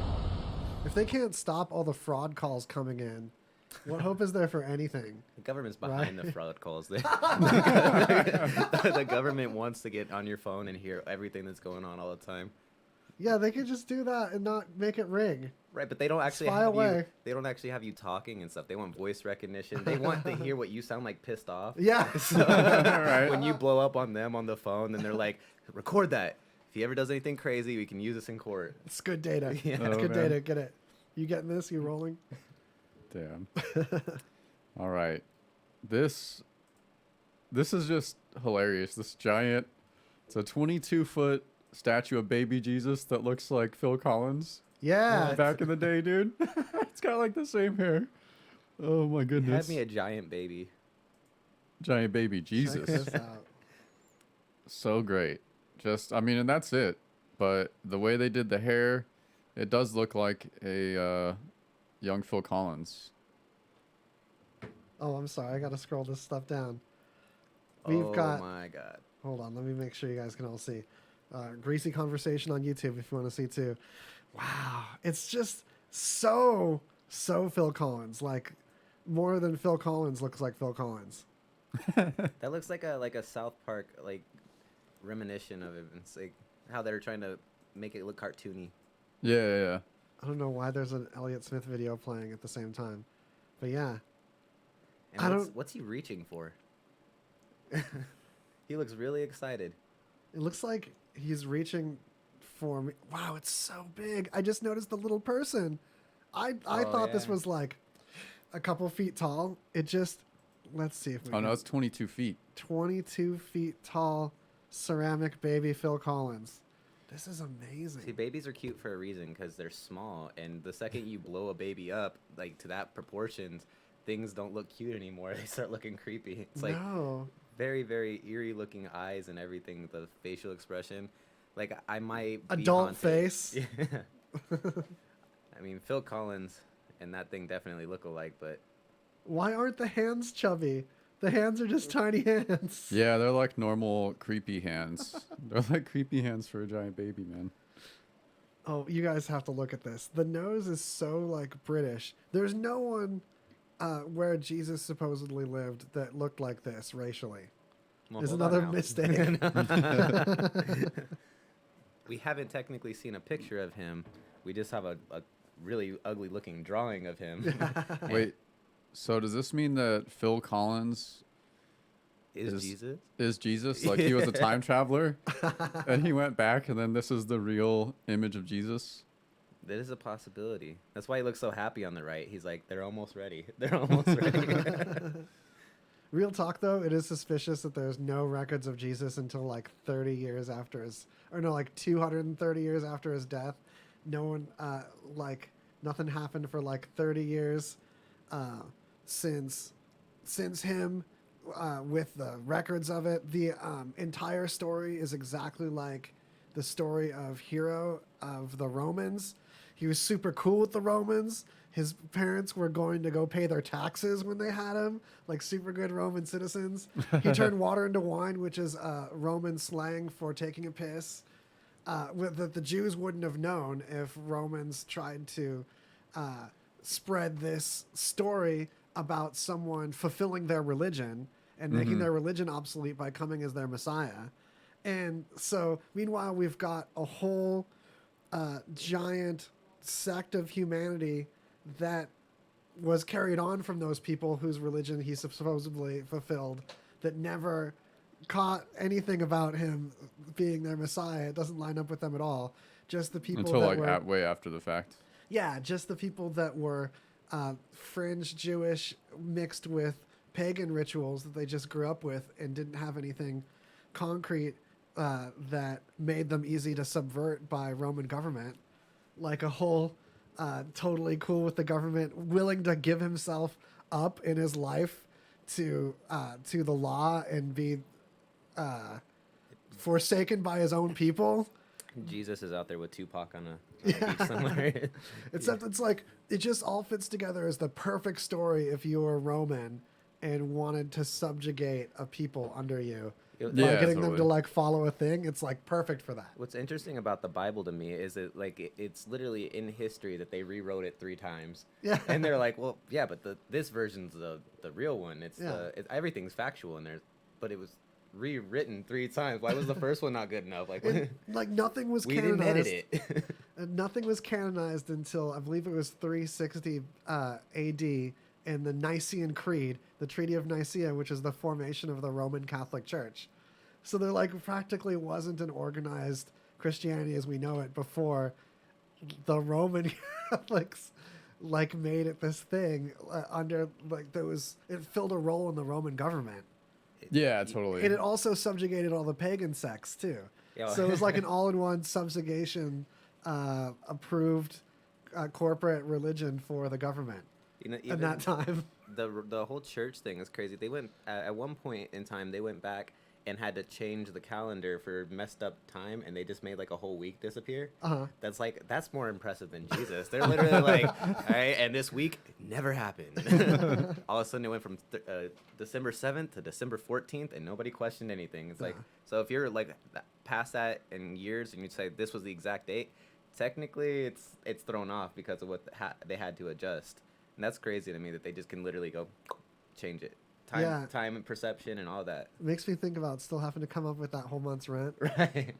If they can't stop all the fraud calls coming in, what hope is there for anything? The government's behind the Right? fraud calls. The government wants to get on your phone and hear everything that's going on all the time. Yeah, they could just do that and not make it ring. Right, but they don't actually Spy have you. away. They don't actually have you talking and stuff. They want voice recognition. They want to hear what you sound like pissed off. Yeah. So, Right. when you blow up on them on the phone, then they're like, record that. If he ever does anything crazy, we can use this in court. It's good data. Yeah. It's Oh, good man. data. Get it. You getting this? You rolling? Damn. All right. This is just hilarious. This giant, it's a 22-foot statue of baby Jesus that looks like Phil Collins. Yeah. Back in the day, dude. It's got like the same hair. Oh my You goodness. had me a giant baby. Giant baby Check Jesus. this out. So great. Just, I mean, and that's it. But the way they did the hair, it does look like a young Phil Collins. Oh, I'm sorry. I got to scroll this stuff down. We've got. Oh my god. Hold on. Let me make sure you guys can all see. Greasy Conversation on YouTube if you want to see too. Wow. It's just so Phil Collins. Like, more than Phil Collins looks like Phil Collins. That looks like a South Park like reminiscence of it. It's like how they're trying to make it look cartoony. Yeah. I don't know why there's an Elliott Smith video playing at the same time. But yeah. And what's he reaching for? He looks really excited. It looks like he's reaching for me. Wow, it's so big. I just noticed the little person. I thought this yeah. was like a couple feet tall. It just, let's see if we Oh, can. no, it's 22 feet. 22 feet tall ceramic baby Phil Collins. This is amazing. See, babies are cute for a reason because they're small, and the second you blow a baby up like to that proportions, things don't look cute anymore. They start looking creepy. It's like No. very, very eerie looking eyes and everything. The facial expression, like I might be Adult haunted. face. Yeah. I mean, Phil Collins and that thing definitely look alike, but Why aren't the hands chubby? The hands are just tiny hands. Yeah, they're like normal creepy hands. They're like creepy hands for a giant baby, man. Oh, you guys have to look at this. The nose is so like British. There's no one where Jesus supposedly lived that looked like this racially. Well, Is hold on another now. mistake. We haven't technically seen a picture of him. We just have a really ugly looking drawing of him. Wait, so does this mean that Phil Collins Is Jesus? is Jesus? Like he was a time traveler and he went back and then this is the real image of Jesus? That is a possibility. That's why he looks so happy on the right. He's like, they're almost ready. They're almost ready. Real talk, though, it is suspicious that there's no records of Jesus until like 30 years after his, or no, like 230 years after his death. No one, like, nothing happened for like 30 years since him with the records of it. The entire story is exactly like the story of Hero of the Romans. He was super cool with the Romans. His parents were going to go pay their taxes when they had him, like super good Roman citizens. He turned water into wine, which is Roman slang for taking a piss, that the Jews wouldn't have known if Romans tried to spread this story about someone fulfilling their religion and making their religion obsolete by coming as their Messiah. And so, meanwhile, we've got a whole giant sect of humanity that was carried on from those people whose religion he supposedly fulfilled that never caught anything about him being their Messiah. It doesn't line up with them at all. Just the people Until that like were... way after the fact. Yeah, just the people that were fringe Jewish mixed with pagan rituals that they just grew up with and didn't have anything concrete that made them easy to subvert by Roman government. Like a whole totally cool with the government, willing to give himself up in his life to the law and be forsaken by his own people. Jesus is out there with Tupac on a beach somewhere. Except it's like, it just all fits together as the perfect story if you were Roman and wanted to subjugate a people under you. By getting them to like follow a thing, it's like perfect for that. What's interesting about the Bible to me is that like it's literally in history that they rewrote it 3 times. Yeah. And they're like, well, yeah, but this version's the real one. It's everything's factual in there, but it was rewritten 3 times. Why was the first one not good enough? Like nothing was we canonized. didn't edit it. Nothing was canonized until I believe it was 360 AD. In the Nicene Creed, the Treaty of Nicaea, which is the formation of the Roman Catholic Church. So there like practically wasn't an organized Christianity as we know it before the Roman Catholics like made it this thing under like it filled a role in the Roman government. Yeah, totally. And it also subjugated all the pagan sects too. Yeah. So it was like an all-in-one subjugation approved corporate religion for the government. You know, at that time, the whole church thing is crazy. They went at one point in time. They went back and had to change the calendar for messed up time, and they just made like a whole week disappear. That's more impressive than Jesus. They're literally like, all right, and this week never happened. All of a sudden, it went from December 7th to December 14th, and nobody questioned anything. It's like, so if you're like past that in years, and you say this was the exact date, technically it's thrown off because of what they had to adjust. And that's crazy to me that they just can literally go change it. Time and perception and all that. It makes me think about still having to come up with that whole month's rent. Right.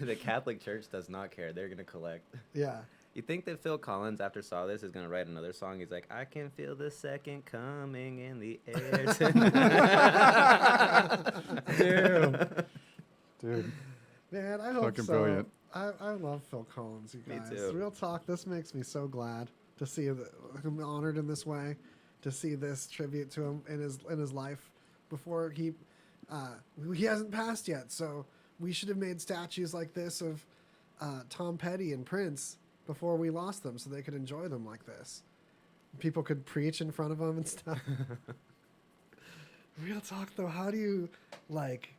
The Catholic Church does not care. They're going to collect. Yeah. You think that Phil Collins, after saw this, is going to write another song? He's like, I can feel the second coming in the air tonight. Dude. Man, I hope Fucking so. Brilliant. I love Phil Collins, you guys. Me too. Real talk, this makes me so glad to see him honored in this way, to see this tribute to him in his life before he hasn't passed yet. So we should have made statues like this of Tom Petty and Prince before we lost them, so they could enjoy them like this. People could preach in front of them and stuff. Real talk though, how do you like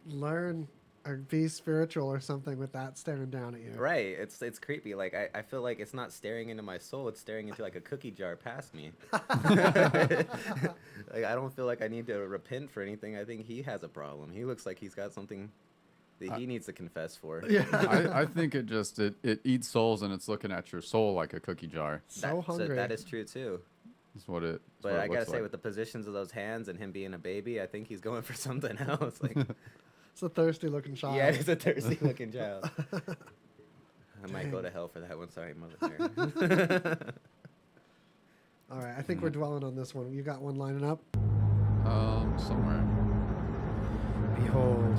learn or be spiritual or something with that staring down at you. Right. It's creepy. Like I feel like it's not staring into my soul. It's staring into like a cookie jar past me. Like I don't feel like I need to repent for anything. I think he has a problem. He looks like he's got something that he needs to confess for. Yeah. I think it eats souls and it's looking at your soul like a cookie jar. Hungry. So that is true too. That's what it. But what it I gotta looks say, like. with the positions of those hands and him being a baby, I think he's going for something else. Like, it's a thirsty looking child. yeah, it's a thirsty looking child. I might go to hell for that one. Sorry, Mother. All right, I think we're dwelling on this one. You got one lining up? Somewhere. Behold.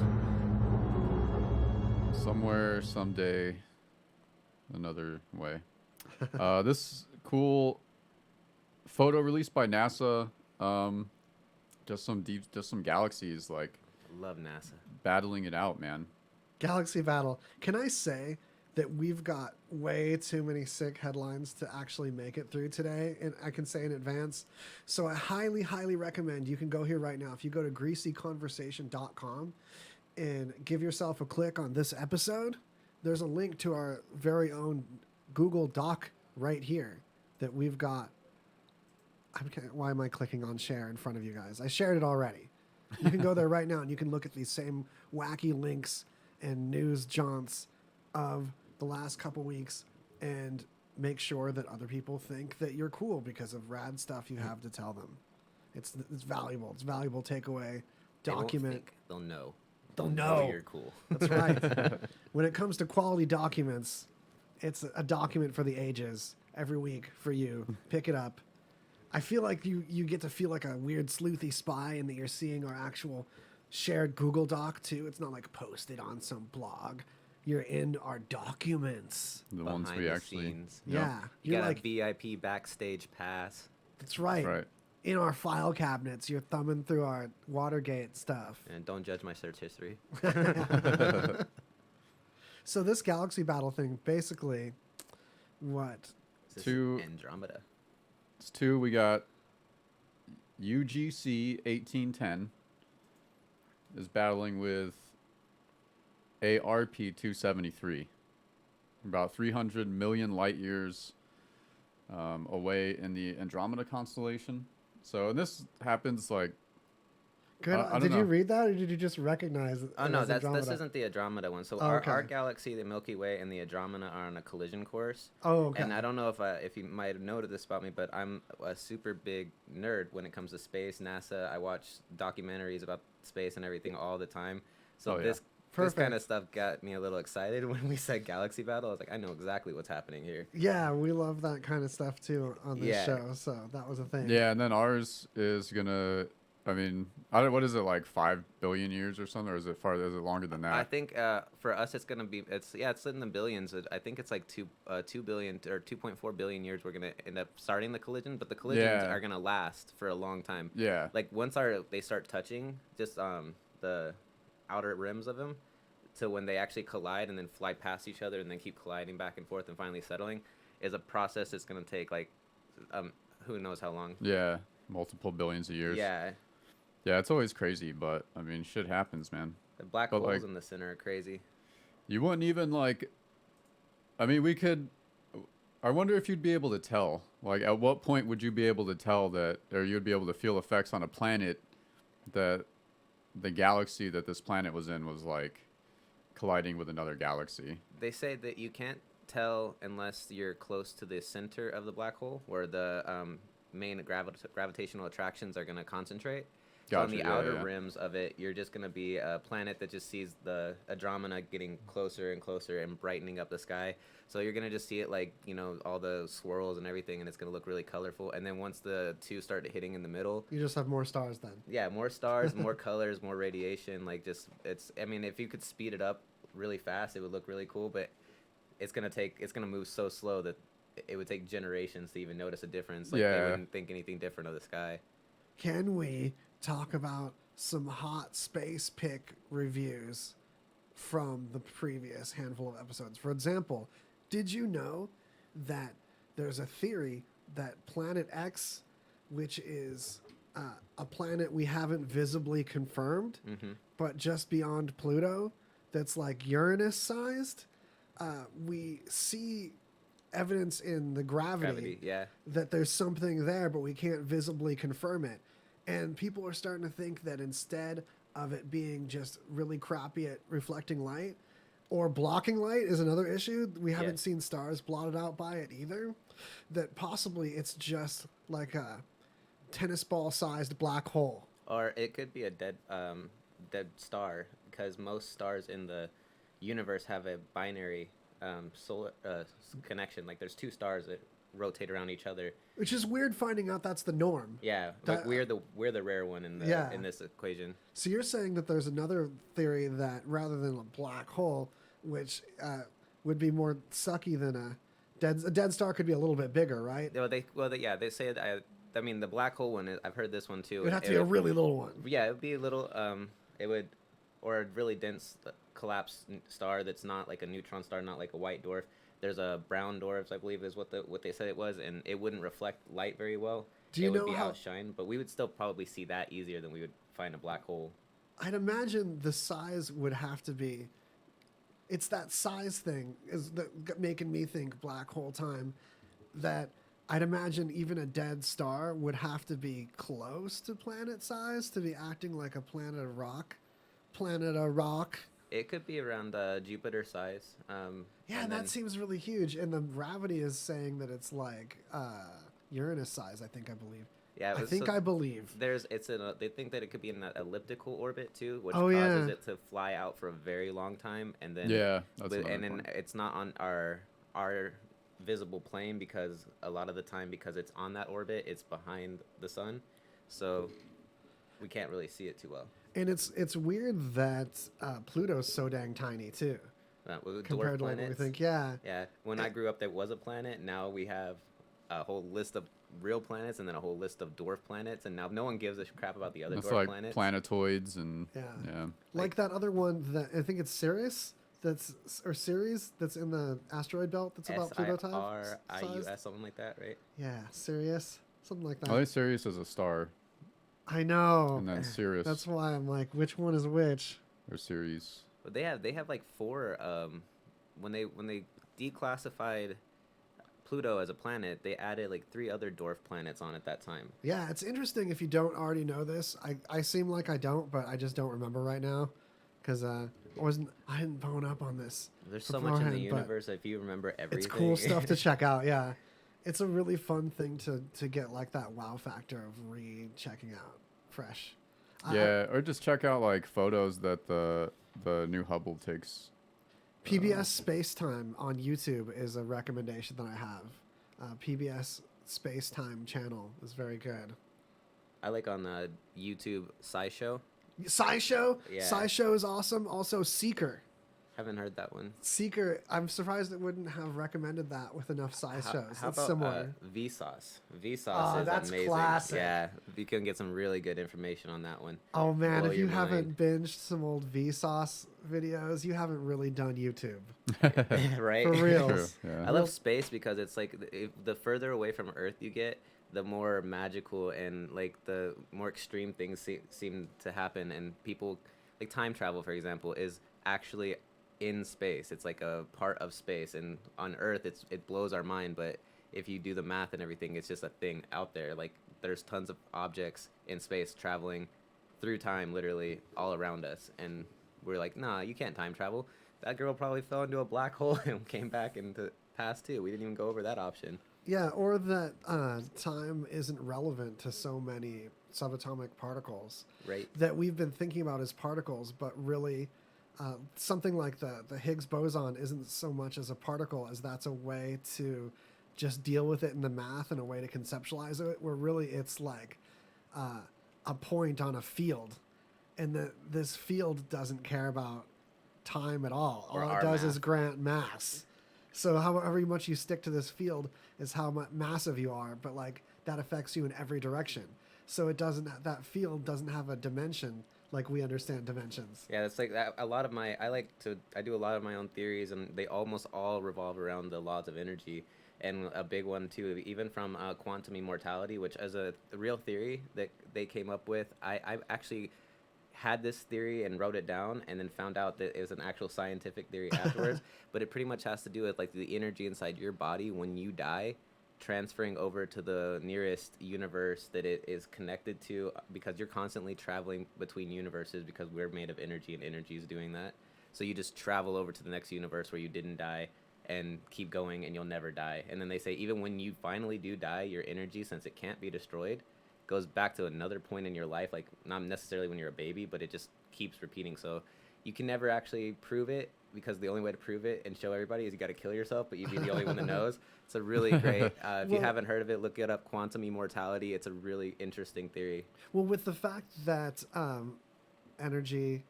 Somewhere, someday, another way. This cool photo released by NASA. Just some galaxies like. Love NASA. Battling it out, man. Galaxy battle. Can I say that we've got way too many sick headlines to actually make it through today, and I can say in advance. So I highly, highly recommend you can go here right now. If you go to greasyconversation.com and give yourself a click on this episode, there's a link to our very own Google Doc right here that we've got. Why am I clicking on share in front of you guys? I shared it already. You can go there right now and you can look at these same wacky links and news jaunts of the last couple weeks and make sure that other people think that you're cool because of rad stuff you have to tell them. It's valuable. It's valuable takeaway. Document. They'll know. They'll know you're cool. That's right. When it comes to quality documents, it's a document for the ages every week for you. Pick it up. I feel like you get to feel like a weird sleuthy spy and that you're seeing our actual shared Google Doc too. It's not like posted on some blog. You're in our documents. The ones we actually scenes. Yeah. You You're got like a VIP backstage pass. That's right. Right. In our file cabinets, you're thumbing through our Watergate stuff. And don't judge my search history. So this galaxy battle thing, basically, what? This Two- is Andromeda. It's two. We got UGC 1810 is battling with ARP 273, about 300 million light years away in the Andromeda constellation. So this happens like. Good. I don't Did you know. read that, or did you just recognize it? Oh no, as this Andromeda? isn't the Andromeda one. So Oh, okay. our galaxy, the Milky Way, and the Andromeda are on a collision course. Oh, okay. And I don't know if you might have noted this about me, but I'm a super big nerd when it comes to space, NASA. I watch documentaries about space and everything all the time. So Oh, yeah. this Perfect. kind of stuff got me a little excited when we said galaxy battle. I was like, I know exactly what's happening here. Yeah, we love that kind of stuff too on this Yeah. show. So that was a thing. Yeah, and then ours is gonna. I mean, what is it, like 5 billion years or something, or is it longer than that? I think for us it's gonna be it's in the billions. I think it's like 2 billion or 2.4 billion years. We're gonna end up starting the collision, but the collisions Yeah. are gonna last for a long time. Yeah. Like once they start touching just the outer rims of them, to when they actually collide and then fly past each other and then keep colliding back and forth and finally settling, is a process that's gonna take like who knows how long. Yeah, multiple billions of years. Yeah. Yeah, it's always crazy, but I mean, shit happens, man. The black But, holes like, in the center are crazy. You wouldn't even like. I mean, we could. I wonder if you'd be able to tell. Like, at what point would you be able to tell that, or you'd be able to feel effects on a planet that the galaxy that this planet was in was like colliding with another galaxy? They say that you can't tell unless you're close to the center of the black hole, where the main gravitational attractions are going to concentrate. So on Gotcha, the yeah, outer yeah. rims of it, you're just going to be a planet that just sees the Andromeda getting closer and closer and brightening up the sky. So you're going to just see it like, all the swirls and everything, and it's going to look really colorful. And then once the two start hitting in the middle, You just have more stars then. yeah, more stars, more colors, more radiation. Like I mean, if you could speed it up really fast, it would look really cool, but it's going to move so slow that it would take generations to even notice a difference. Like they Yeah. wouldn't think anything different of the sky. Can we talk about some hot space pick reviews from the previous handful of episodes? For example, did you know that there's a theory that Planet X, which is a planet we haven't visibly confirmed, but just beyond Pluto, that's like Uranus sized, we see evidence in the gravity, yeah. that there's something there, but we can't visibly confirm it. And people are starting to think that instead of it being just really crappy at reflecting light or blocking light is another issue. We haven't seen stars blotted out by it either. That possibly it's just like a tennis ball sized black hole. Or it could be a dead star, because most stars in the universe have a binary solar connection. Like there's two stars that rotate around each other. Which is weird finding out that's the norm. Yeah, like we're the rare one in in this equation. So you're saying that there's another theory that rather than a black hole, which would be more sucky than a dead star, could be a little bit bigger, right? They say that. I mean, the black hole one. I've heard this one too. It would have to be a really little one. Yeah, it would be a little. Or a really dense collapsed star that's not like a neutron star, not like a white dwarf. There's a brown dwarfs, I believe, is what they said it was, and it wouldn't reflect light very well. Do you know it would be how outshine, but we would still probably see that easier than we would find a black hole. I'd imagine the size would have to be. It's that size thing is making me think black hole time. That I'd imagine even a dead star would have to be close to planet size to be acting like a planet of rock. It could be around Jupiter size. Yeah, and that seems really huge. And the gravity is saying that it's like Uranus size, I believe. Yeah, I believe. They think that it could be in an elliptical orbit too, which causes it to fly out for a very long time, and then it's not on our visible plane, because a lot of the time, because it's on that orbit, it's behind the sun, so we can't really see it too well. And it's weird that Pluto's so dang tiny too. Compared to what we think, yeah. Yeah, when I grew up, there was a planet. Now we have a whole list of real planets and then a whole list of dwarf planets, and now no one gives a crap about the other dwarf planets. Planetoids and like that other one that I think it's Ceres that's in the asteroid belt that's about Pluto type. Sirius, something like that, right? Yeah, Sirius, something like that. I think Sirius is a star. I know. And then Sirius. That's why I'm like, which one is which? Or Ceres. But they have like 4. When they declassified Pluto as a planet, they added like 3 other dwarf planets on at that time. Yeah, it's interesting if you don't already know this. I seem like I don't, but I just don't remember right now, because I didn't bone up on this. There's so much in the universe if you remember everything. It's cool stuff to check out. Yeah, it's a really fun thing to get like that wow factor of checking out fresh. Yeah, or just check out like photos that the new Hubble takes. PBS Space Time on YouTube is a recommendation that I have. PBS Space Time channel is very good. I like on YouTube SciShow. SciShow? Yeah. SciShow is awesome. Also Seeker. Haven't heard that one. Seeker, I'm surprised it wouldn't have recommended that with enough SciShows. How it's about similar. Vsauce? Vsauce is that's amazing. classic. Yeah, you can get some really good information on that one. Oh man, Blow if you your haven't binged some old Vsauce videos, you haven't really done YouTube. Right? For real. Yeah. I love space because it's like the further away from Earth you get, the more magical and like the more extreme things seem to happen, and people like time travel, for example, is actually in space. It's like a part of space, and on Earth it blows our mind, but if you do the math and everything, it's just a thing out there. Like there's tons of objects in space traveling through time, literally all around us, and we're like, nah, you can't time travel. That girl probably fell into a black hole and came back into past too. We didn't even go over that option. Yeah, or that time isn't relevant to so many subatomic particles. Right. That we've been thinking about as particles, but really something like the Higgs boson isn't so much as a particle as that's a way to just deal with it in the math and a way to conceptualize it, where really it's like a point on a field, and that this field doesn't care about time at all. All it does is grant mass. So however much you stick to this field is how massive you are, but like that affects you in every direction. So that field doesn't have a dimension like we understand dimensions. Yeah, that's like that. I do a lot of my own theories, and they almost all revolve around the laws of energy. And a big one too, even from quantum immortality, which is a real theory that they came up with. I actually had this theory and wrote it down and then found out that it was an actual scientific theory afterwards. But it pretty much has to do with like the energy inside your body when you die transferring over to the nearest universe that it is connected to, because you're constantly traveling between universes because we're made of energy and energy is doing that. So you just travel over to the next universe where you didn't die and keep going and you'll never die. And then they say even when you finally do die, your energy, since it can't be destroyed, goes back to another point in your life, like not necessarily when you're a baby, but it just keeps repeating. So you can never actually prove it, because the only way to prove it and show everybody is you got to kill yourself, but you'd be the only one that knows. It's a really great, if you haven't heard of it, look it up, quantum immortality. It's a really interesting theory. Well, with the fact that energy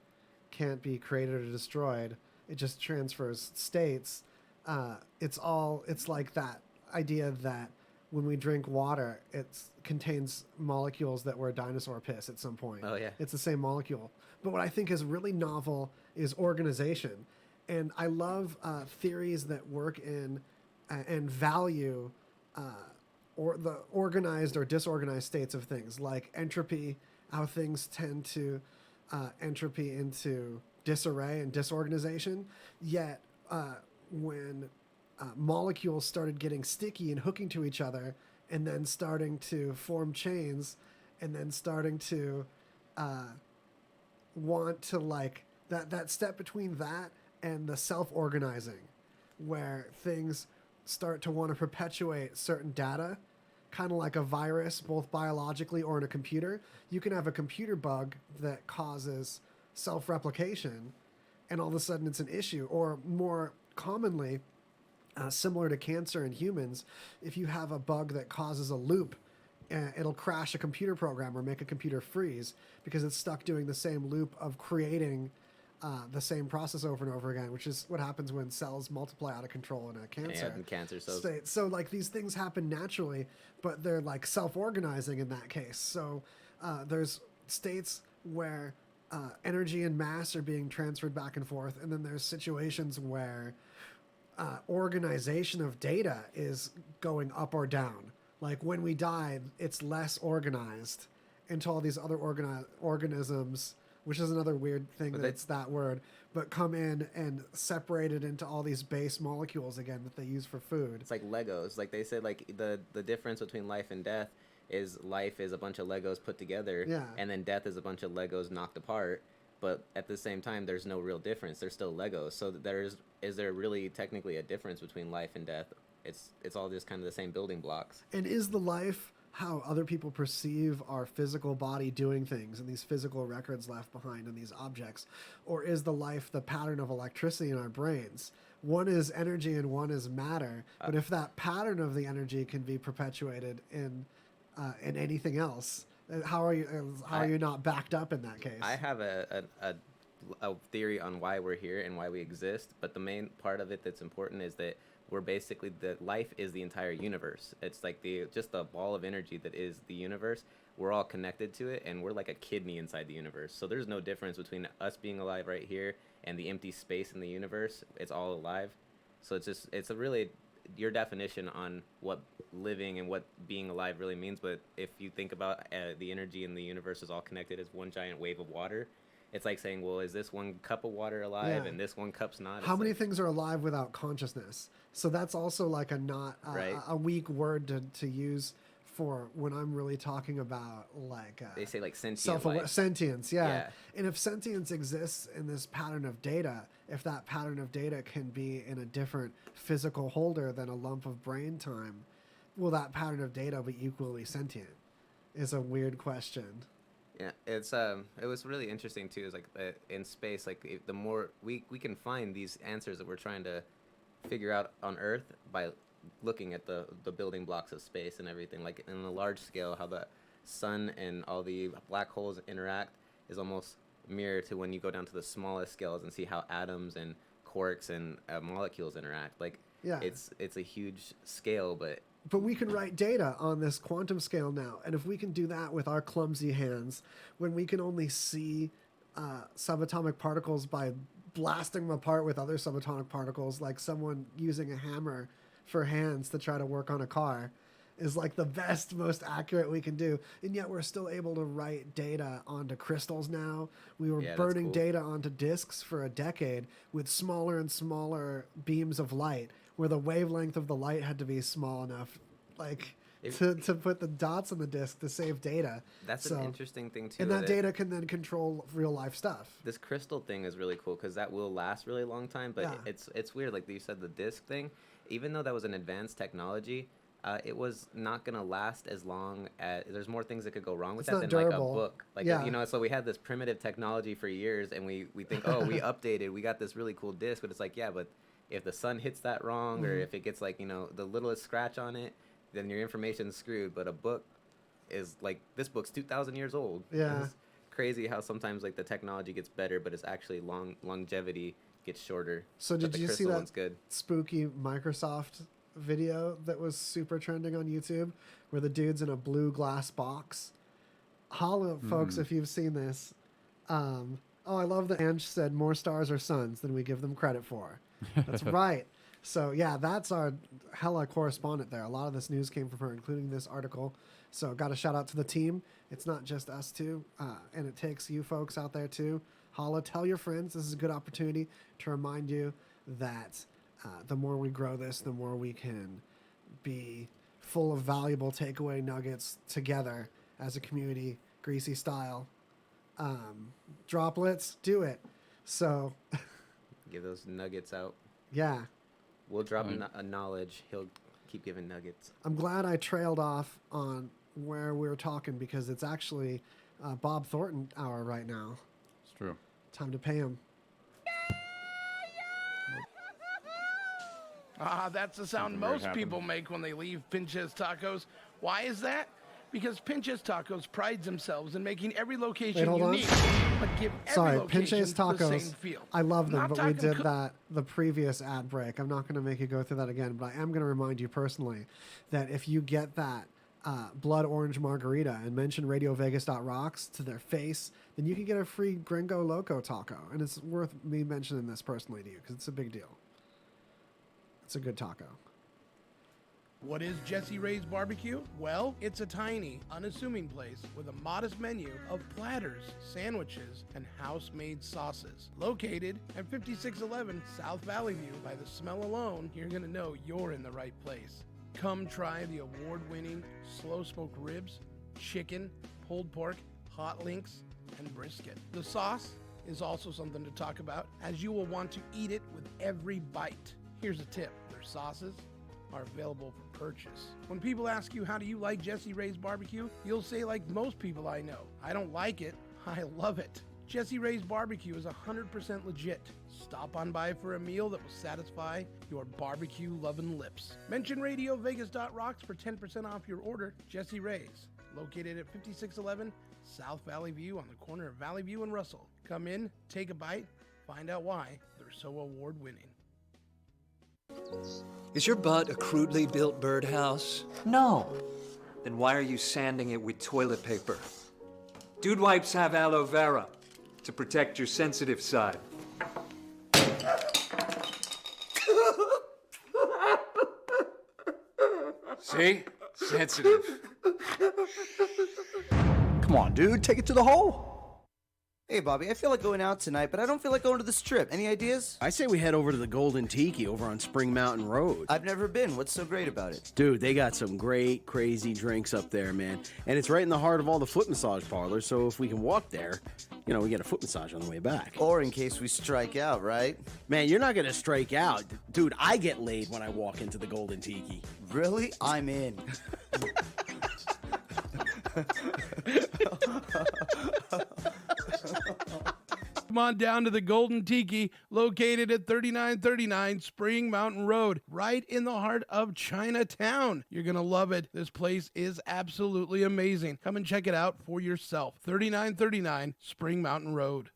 can't be created or destroyed, it just transfers states. It's like that idea that when we drink water, it contains molecules that were dinosaur piss at some point. Oh, yeah. It's the same molecule. But what I think is really novel is organization. And I love theories that work in and value or the organized or disorganized states of things, like entropy, how things tend to entropy into disarray and disorganization. Yet when molecules started getting sticky and hooking to each other and then starting to form chains and then starting to want to, like, that step between that and the self-organizing, where things start to want to perpetuate certain data, kind of like a virus, both biologically or in a computer. You can have a computer bug that causes self-replication, and all of a sudden it's an issue. Or more commonly, similar to cancer in humans, if you have a bug that causes a loop, it'll crash a computer program or make a computer freeze because it's stuck doing the same loop of creating the same process over and over again, which is what happens when cells multiply out of control in a cancer. Yeah, cancer cells. So like these things happen naturally, but they're like self-organizing in that case. So there's states where energy and mass are being transferred back and forth, and then there's situations where organization of data is going up or down. Like when we die, it's less organized until all these other organisms, which is another weird thing that's that word, but come in and separate it into all these base molecules again that they use for food. It's like Legos. Like they said, like the difference between life and death is life is a bunch of Legos put together, and then death is a bunch of Legos knocked apart. But at the same time, there's no real difference. They're still Legos. So is there really technically a difference between life and death? It's all just kind of the same building blocks. And is the life how other people perceive our physical body doing things and these physical records left behind in these objects? Or is the life the pattern of electricity in our brains? One is energy and one is matter. But if that pattern of the energy can be perpetuated in anything else, how are you not backed up in that case? I have a theory on why we're here and why we exist, but the main part of it that's important is that we're basically, the life is the entire universe. It's like just the ball of energy that is the universe. We're all connected to it, and we're like a kidney inside the universe. So there's no difference between us being alive right here and the empty space in the universe. It's all alive. So it's a really your definition on what living and what being alive really means. But if you think about the energy in the universe is all connected as one giant wave of water, it's like saying, well, is this one cup of water alive and this one cup's not? How many things are alive without consciousness? So that's also like a weak word to use for when I'm really talking about like they say like sentience. Sentience, yeah. And if sentience exists in this pattern of data, if that pattern of data can be in a different physical holder than a lump of brain time, will that pattern of data be equally sentient? Is a weird question. Yeah, it was really interesting too. Is like in space, like the more we can find these answers that we're trying to figure out on Earth by looking at the building blocks of space and everything. Like in the large scale, how the sun and all the black holes interact is almost mirror to when you go down to the smallest scales and see how atoms and quarks and molecules interact. Like it's a huge scale, but we can write data on this quantum scale now. And if we can do that with our clumsy hands, when we can only see subatomic particles by blasting them apart with other subatomic particles, like someone using a hammer for hands to try to work on a car, is like the best, most accurate we can do. And yet we're still able to write data onto crystals now. We were burning data onto disks for a decade with smaller and smaller beams of light, where the wavelength of the light had to be small enough, like to put the dots on the disk to save data. That's an interesting thing too. And that data can then control real life stuff. This crystal thing is really cool because that will last really long time. But it's weird, like you said, the disk thing. Even though that was an advanced technology, it was not going to last as long as... There's more things that could go wrong with that than like a book. Like, you know, so we had this primitive technology for years, and we think, oh, we updated, we got this really cool disc, but it's like, yeah, but if the sun hits that wrong, or if it gets like, you know, the littlest scratch on it, then your information's screwed. But a book is like, this book's 2,000 years old. Yeah. It's crazy how sometimes like the technology gets better, but it's actually longevity gets shorter. So did you see that spooky Microsoft video that was super trending on YouTube, where the dude's in a blue glass box? Holla, folks, if you've seen this. Oh, I love that Ange said more stars are suns than we give them credit for. That's right. So yeah, that's our hella correspondent there. A lot of this news came from her, including this article. So got a shout out to the team. It's not just us two, and it takes you folks out there too. Holla, tell your friends. This is a good opportunity to remind you that the more we grow this, the more we can be full of valuable takeaway nuggets together as a community, greasy style. Droplets, do it. So give those nuggets out. Yeah. We'll drop a knowledge. He'll keep giving nuggets. I'm glad I trailed off on where we were talking, because it's actually Bob Thornton hour right now. It's true. Time to pay him. That's the sound most people make when they leave Pinches Tacos. Why is that? Because Pinches Tacos prides themselves in making every location unique, but give every location Pinches Tacos, the same feel. I love them, but we did that the previous ad break. I'm not going to make you go through that again, but I am going to remind you personally that if you get that blood orange margarita and mention RadioVegas.rocks to their face, then you can get a free Gringo Loco taco. And it's worth me mentioning this personally to you, because it's a big deal. It's a good taco. What is Jesse Ray's Barbecue? Well, it's a tiny, unassuming place with a modest menu of platters, sandwiches, and house-made sauces. Located at 5611 South Valley View. By the smell alone, you're going to know you're in the right place. Come try the award-winning slow-smoked ribs, chicken, pulled pork, hot links, and brisket. The sauce is also something to talk about, as you will want to eat it with every bite. Here's a tip. Their sauces are available for purchase. When people ask you, how do you like Jesse Ray's Barbecue? You'll say, like most people I know, I don't like it, I love it. Jesse Ray's Barbecue is 100% legit. Stop on by for a meal that will satisfy your barbecue-loving lips. Mention RadioVegas.rocks for 10% off your order. Jesse Ray's, located at 5611 South Valley View on the corner of Valley View and Russell. Come in, take a bite, find out why they're so award-winning. Is your butt a crudely built birdhouse? No. Then why are you sanding it with toilet paper? Dude wipes have aloe vera to protect your sensitive side. See? Sensitive. Come on, dude, take it to the hole. Hey, Bobby, I feel like going out tonight, but I don't feel like going to the Strip. Any ideas? I say we head over to the Golden Tiki over on Spring Mountain Road. I've never been. What's so great about it? Dude, they got some great, crazy drinks up there, man. And it's right in the heart of all the foot massage parlors, so if we can walk there, you know, we get a foot massage on the way back. Or in case we strike out, right? Man, you're not going to strike out. Dude, I get laid when I walk into the Golden Tiki. Really? I'm in. Come on down to the Golden Tiki, located at 3939 Spring Mountain Road, right in the heart of Chinatown. You're going to love it. This place is absolutely amazing. Come and check it out for yourself. 3939 Spring Mountain Road.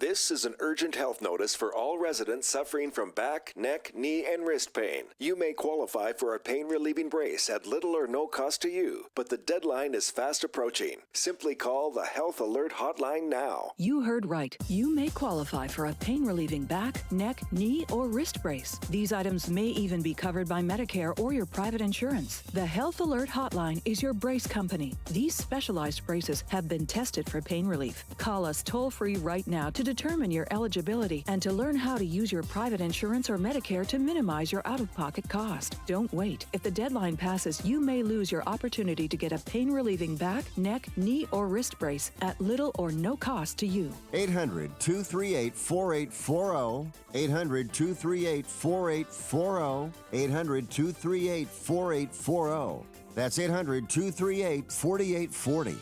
This is an urgent health notice for all residents suffering from back, neck, knee, and wrist pain. You may qualify for a pain-relieving brace at little or no cost to you, but the deadline is fast approaching. Simply call the Health Alert Hotline now. You heard right. You may qualify for a pain-relieving back, neck, knee, or wrist brace. These items may even be covered by Medicare or your private insurance. The Health Alert Hotline is your brace company. These specialized braces have been tested for pain relief. Call us toll-free right now to determine your eligibility and to learn how to use your private insurance or Medicare to minimize your out-of-pocket cost. Don't wait. If the deadline passes, you may lose your opportunity to get a pain-relieving back, neck, knee, or wrist brace at little or no cost to you. 800-238-4840. 800-238-4840. 800-238-4840. That's 800-238-4840.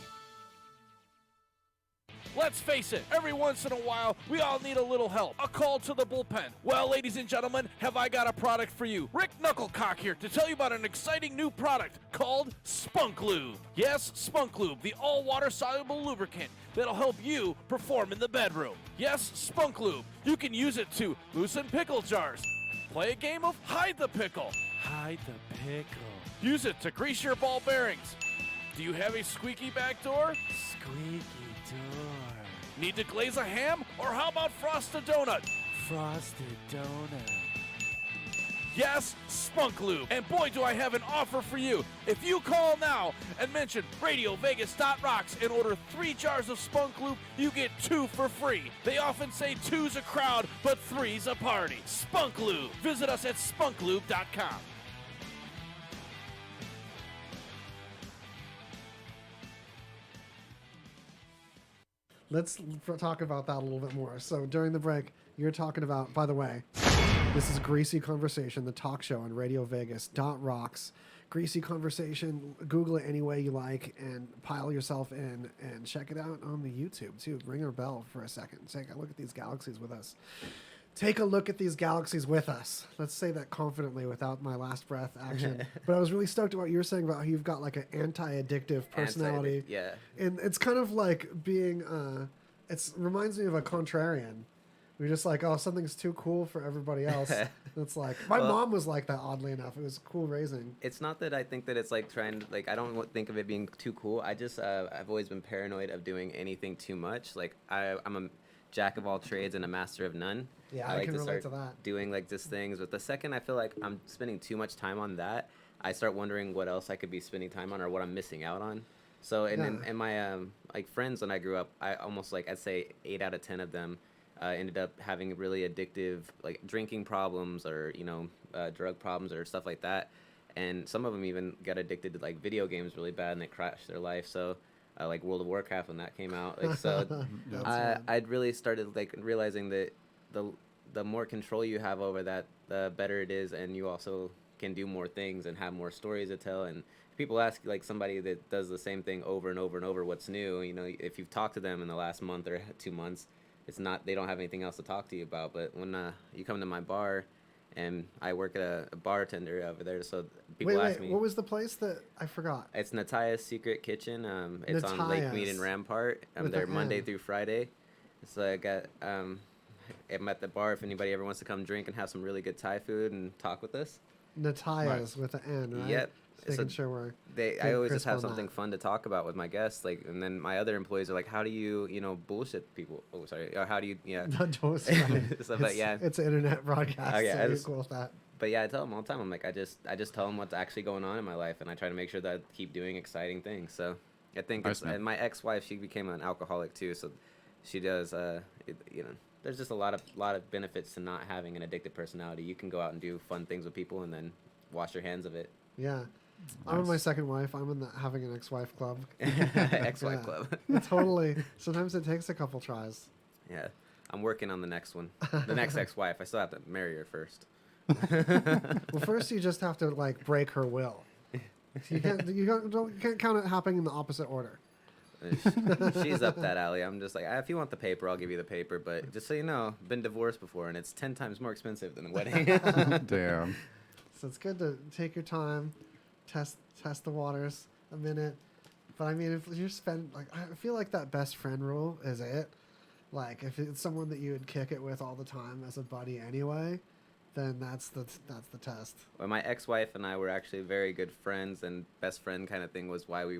Let's face it, every once in a while, we all need a little help. A call to the bullpen. Well, ladies and gentlemen, have I got a product for you. Rick Knucklecock here to tell you about an exciting new product called Spunk Lube. Yes, Spunk Lube, the all-water soluble lubricant that'll help you perform in the bedroom. Yes, Spunk Lube. You can use it to loosen pickle jars. Play a game of Hide the Pickle. Hide the Pickle. Use it to grease your ball bearings. Do you have a squeaky back door? Squeaky door. Need to glaze a ham? Or how about frost a donut? Frosted donut. Yes, Spunk Lube. And boy, do I have an offer for you. If you call now and mention RadioVegas.rocks and order 3 jars of Spunk Lube, you get 2 for free. They often say 2's a crowd, but 3's a party. Spunk Lube. Visit us at spunklube.com. Let's talk about that a little bit more. So during the break, you're talking about, by the way, this is Greasy Conversation, the talk show on Radio Vegas. .rocks. Greasy Conversation. Google it any way you like and pile yourself in and check it out on the YouTube too. Ring our bell for a second. Take a look at these galaxies with us. Take a look at these galaxies with us. Let's say that confidently without my last breath action. But I was really stoked about what you were saying about how you've got like an anti-addictive personality. Yeah. And it's kind of like being, it reminds me of a contrarian. We're just like, oh, something's too cool for everybody else. It's like, my mom was like that, oddly enough. It was cool raising. It's not that I think that it's like trying to, like, I don't think of it being too cool. I just, I've always been paranoid of doing anything too much. Like, I'm a jack of all trades and a master of none. Yeah, I I like can to relate start to that. doing like just things. But the second I feel like I'm spending too much time on that, I start wondering what else I could be spending time on or what I'm missing out on. So and my like friends when I grew up, I almost like I'd say 8 out of 10 of them ended up having really addictive like drinking problems or drug problems or stuff like that. And some of them even got addicted to like video games really bad and it crashed their life. So like World of Warcraft when that came out, like so I'd really started like realizing that the more control you have over that, the better it is, and you also can do more things and have more stories to tell. And people ask like somebody that does the same thing over and over and over, what's new? If you've talked to them in the last month or 2 months, they don't have anything else to talk to you about. But when you come to my bar, and I work at a bartender over there, so people ask me. What was the place that I forgot? It's Nataya's Secret Kitchen. It's on Lake Mead and Rampart. I'm there Monday through Friday. So I got I'm at the bar if anybody ever wants to come drink and have some really good Thai food and talk with us. Nataya's with an N, right? Yep. Just making sure we're I always just have something fun to talk about with my guests, like, and then my other employees are like, "How do you, bullshit people?" Oh, sorry. Or how do you, Don't so, but yeah, it's an internet broadcast. Oh, yeah, so you're cool with that. But yeah, I tell them all the time. I'm like, I just tell them what's actually going on in my life, and I try to make sure that I keep doing exciting things. So I think and my ex-wife, she became an alcoholic too, so she does. There's just a lot of benefits to not having an addictive personality. You can go out and do fun things with people, and then wash your hands of it. Yeah. I'm with my second wife. I'm in the having an ex-wife club. Ex-wife club. Totally. Sometimes it takes a couple tries. Yeah. I'm working on the next one. The next ex-wife. I still have to marry her first. Well, first you just have to like break her will. You can't count it happening in the opposite order. She's up that alley. I'm just like, if you want the paper, I'll give you the paper. But just so you know, I've been divorced before, and it's 10 times more expensive than a wedding. Damn. So it's good to take your time, test the waters a minute. But I mean, if you spend I feel like that best friend rule is it. Like if it's someone that you would kick it with all the time as a buddy anyway, then that's the test. Well, my ex-wife and I were actually very good friends, and best friend kind of thing was why we,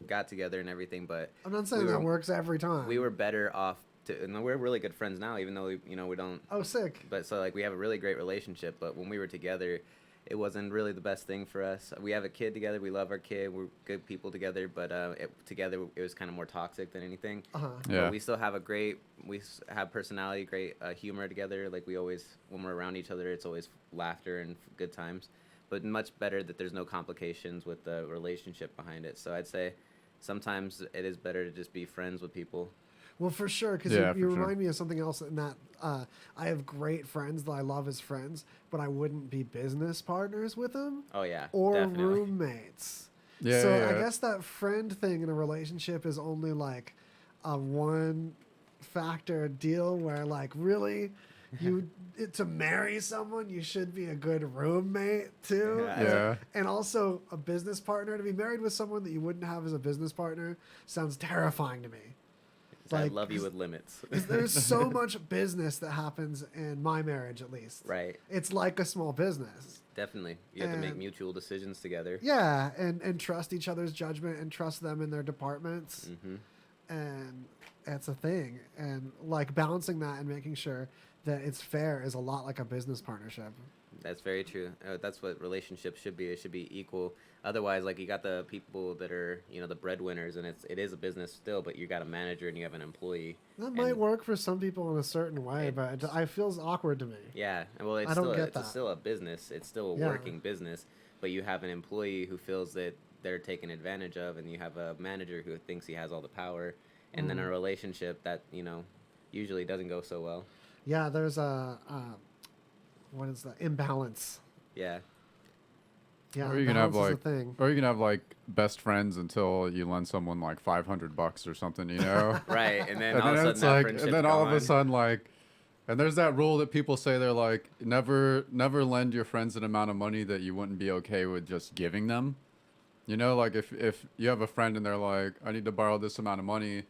got together and everything. But I'm not saying that works every time. We were better off and we're really good friends now, even though we don't. Oh, sick. But so like we have a really great relationship. But when we were together, it wasn't really the best thing for us. We have a kid together. We love our kid. We're good people together. But together it was kind of more toxic than anything. Yeah. But we still have we have personality, great humor together. Like we always, when we're around each other, it's always laughter and good times. But much better that there's no complications with the relationship behind it. So I'd say sometimes it is better to just be friends with people. Well, for sure, because you remind me of something else in that I have great friends that I love as friends, but I wouldn't be business partners with them. Oh, yeah, or definitely. roommates. Yeah. So I guess that friend thing in a relationship is only like a one factor deal where like really to marry someone you should be a good roommate too. Yeah. And also a business partner. To be married with someone that you wouldn't have as a business partner sounds terrifying to me. I love you with limits. There's so much business that happens in my marriage, at least. Right. It's like a small business. Definitely. You have to make mutual decisions together. Yeah, and trust each other's judgment and trust them in their departments. Mm-hmm. And it's a thing. And like balancing that and making sure that it's fair is a lot like a business partnership. That's very true. That's what relationships should be. It should be equal. Otherwise, like you got the people that are, the breadwinners, and it is a business still, but you got a manager and you have an employee. That might work for some people in a certain way, but it feels awkward to me. Yeah, well, it's still a business. It's still a working business, but you have an employee who feels that they're taken advantage of, and you have a manager who thinks he has all the power, and then a relationship that usually doesn't go so well. Yeah, there's what is that? Imbalance. Yeah. Yeah, or you can have like best friends until you lend someone like $500 or something, Right, and then all of a sudden like, and there's that rule that people say they're like never lend your friends an amount of money that you wouldn't be okay with just giving them. Like if you have a friend and they're like, I need to borrow this amount of money,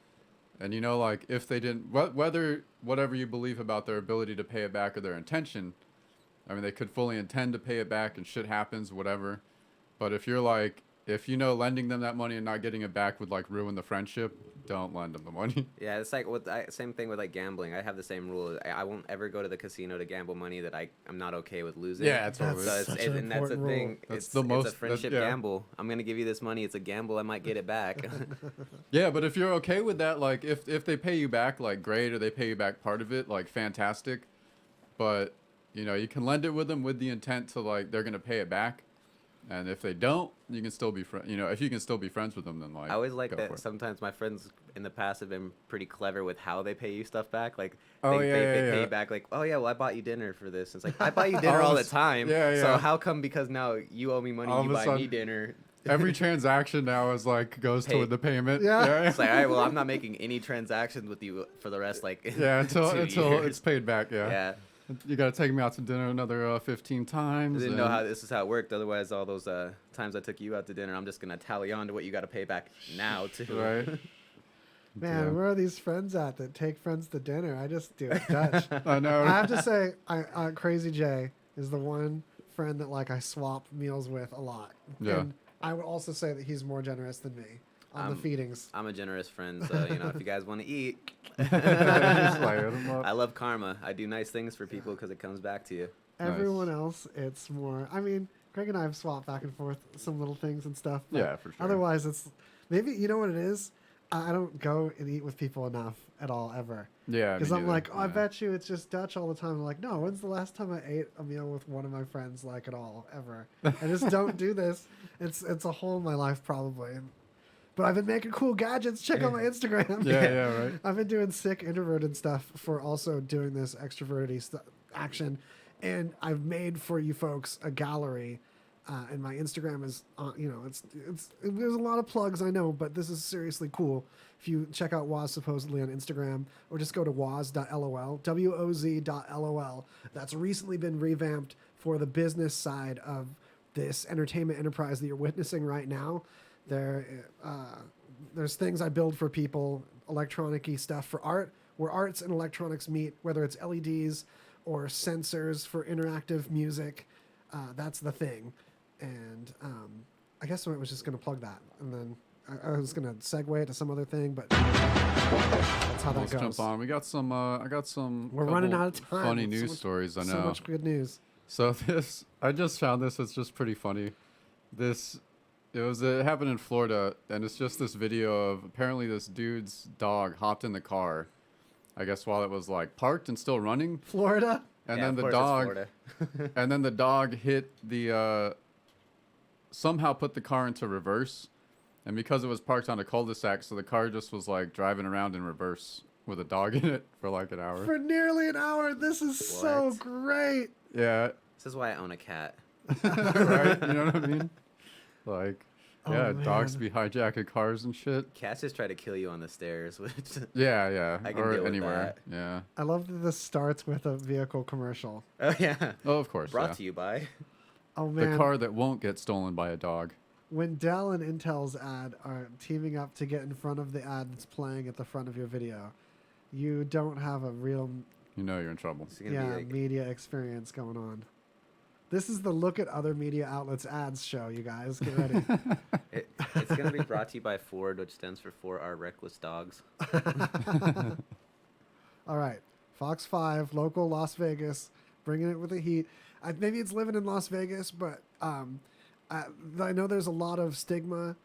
and like if they didn't, whatever you believe about their ability to pay it back or their intention. I mean, they could fully intend to pay it back and shit happens, whatever. But if you're like, lending them that money and not getting it back would like ruin the friendship, don't lend them the money. Yeah, it's like same thing with like gambling. I have the same rule. I won't ever go to the casino to gamble money that I'm not okay with losing. Yeah, totally. That's the thing. That's it's a friendship gamble. I'm gonna give you this money. It's a gamble. I might get it back. Yeah, but if you're okay with that, like if they pay you back, like great, or they pay you back part of it, like fantastic. But you can lend it with them with the intent to like they're gonna pay it back, and if they don't, you can still be if you can still be friends with them, then like I always like that. Sometimes my friends in the past have been pretty clever with how they pay you stuff back. Like they pay back like, oh yeah, well I bought you dinner for this. It's like I buy you dinner all the time. So how come because now you owe me money, you buy me dinner? Every transaction now is like goes toward the payment. Yeah. It's like, all right, well I'm not making any transactions with you for the rest until years. It's paid back. Yeah. You got to take me out to dinner another 15 times. I didn't know how this is how it worked. Otherwise, all those times I took you out to dinner, I'm just going to tally on to what you got to pay back now, too. Right. Man, where are these friends at that take friends to dinner? I just do it Dutch. I know. I have to say, Crazy Jay is the one friend that like I swap meals with a lot. Yeah. And I would also say that he's more generous than me on the feedings. I'm a generous friend, so if you guys want to eat, Just light 'em up. I love karma. I do nice things for people because it comes back to you. Everyone else, it's more. I mean, Greg and I have swapped back and forth some little things and stuff. But yeah, for sure. Otherwise, it's maybe what it is. I don't go and eat with people enough at all ever. Yeah, because I'm like, I bet you it's just Dutch all the time. I'm like, no, when's the last time I ate a meal with one of my friends like at all ever? I just don't do this. It's a hole in my life probably. But I've been making cool gadgets. Check out my Instagram. Yeah, right. I've been doing sick introverted stuff for also doing this extroverted action. And I've made for you folks a gallery. And my Instagram is, there's a lot of plugs, I know, but this is seriously cool. If you check out Woz Supposedly on Instagram, or just go to woz.lol, WOZ.lol. That's recently been revamped for the business side of this entertainment enterprise that you're witnessing right now. There's things I build for people, electronic-y stuff for art, where arts and electronics meet, whether it's LEDs or sensors for interactive music. That's the thing. And I guess I was just going to plug that. And then I was going to segue it to some other thing, but that's how that Let's goes. jump on. We got some. I got some. We're running out of time. Funny news stories. I know. So much good news. So this, I just found this. It's just pretty funny. It happened in Florida, and it's just this video of apparently this dude's dog hopped in the car, I guess while it was like parked and still running. Florida. And then the dog, and then the dog hit the, somehow put the car into reverse, and because it was parked on a cul-de-sac, so the car just was like driving around in reverse with a dog in it for like an hour. For nearly an hour. This is so great. Yeah. This is why I own a cat. Right? You know what I mean? Like, yeah, man. dogs be hijacking cars and shit. Cats just try to kill you on the stairs, which Yeah. I can or deal with anywhere. that. Yeah. I love that this starts with a vehicle commercial. Oh yeah. Oh, of course. Brought yeah. to you by. Oh man. The car that won't get stolen by a dog. When Dell and Intel's ad are teaming up to get in front of the ad that's playing at the front of your video, you don't have a real You know you're in trouble. media experience going on. This is the look at other media outlets ads show, you guys. Get ready. It's going to be brought to you by Ford, which stands for 4R Reckless Dogs. All right. Fox 5, local Las Vegas, bringing it with the heat. Maybe it's living in Las Vegas, but I know there's a lot of stigma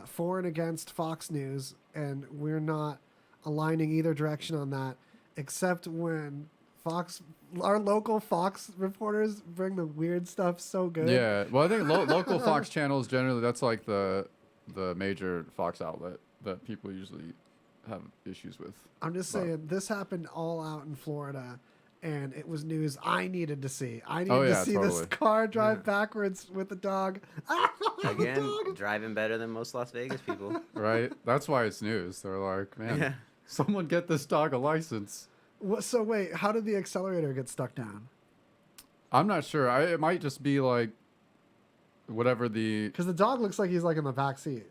for and against Fox News, and we're not aligning either direction on that, except when our local Fox reporters bring the weird stuff so good. Yeah, well, I think local Fox channels generally, that's like the major Fox outlet that people usually have issues with. I'm just saying, this happened all out in Florida, and it was news I needed to see. I needed to see this car drive backwards with the dog. Again, driving better than most Las Vegas people. Right? That's why it's news. They're like, man, someone get this dog a license. So wait, how did the accelerator get stuck down? I'm not sure. It might just be like whatever the... Because the dog looks like he's like in the back seat.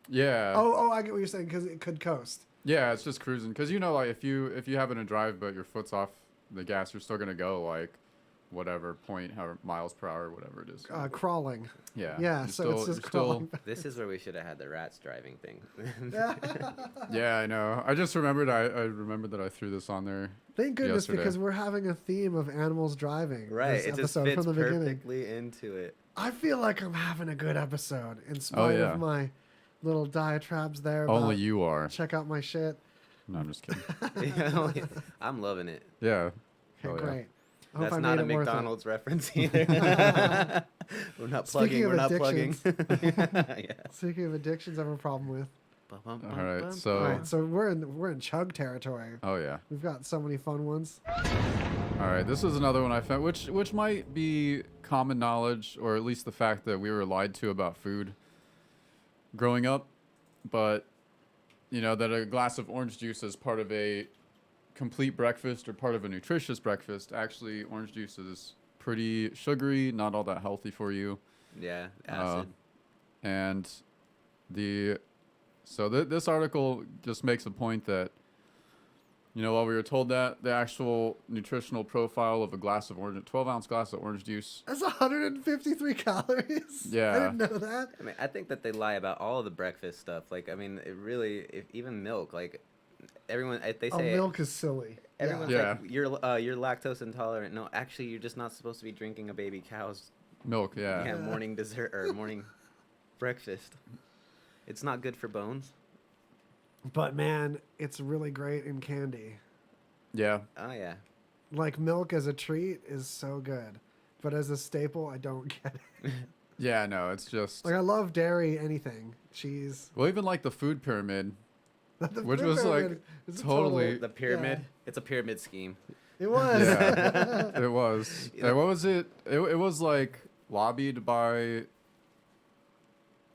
Yeah. Oh, I get what you're saying, because it could coast. Yeah, it's just cruising. Because, you know, like if you happen to drive but your foot's off the gas, you're still going to go like whatever point, however miles per hour, whatever it is. Crawling. Yeah. Yeah, so it's just crawling. This is where we should have had the rats driving thing. Yeah, I know. I just remembered. I remembered that I threw this on there. Thank goodness, yesterday. because we're having a theme of animals driving. Right, This it just episode fits from the beginning. perfectly into it. I feel like I'm having a good episode in spite of my little diatribes there. Only about you are. Check out my shit. No, I'm just kidding. I'm loving it. Yeah. Okay, great. I hope That's I not made a it worth it. McDonald's reference either. We're not plugging. We're not plugging. Speaking of addictions, I have a problem with. All right, so we're in chug territory. Oh yeah. We've got so many fun ones. All right, this is another one I found, which might be common knowledge, or at least the fact that we were lied to about food growing up, but you know that a glass of orange juice is part of a complete breakfast or part of a nutritious breakfast. Actually, orange juice is pretty sugary, not all that healthy for you. Yeah, acid. And this article just makes a point that, you know, while we were told that the actual nutritional profile of a 12-ounce glass of orange juice. That's 153 calories. Yeah. I didn't know that. I mean, I think that they lie about all of the breakfast stuff. Like, I mean, it really, even milk, like, everyone, they say milk is silly. Everyone's like, you're lactose intolerant. No, actually, you're just not supposed to be drinking a baby cow's milk. Yeah. Morning dessert or morning breakfast. It's not good for bones. But man, it's really great in candy. Yeah. Oh yeah. Like milk as a treat is so good, but as a staple, I don't get it. Yeah, no, it's just like I love dairy, anything, cheese. Well, even like the food pyramid. Which was like totally the pyramid. Yeah. It's a pyramid scheme. It was. Yeah, it was. And what was it? It was like lobbied by.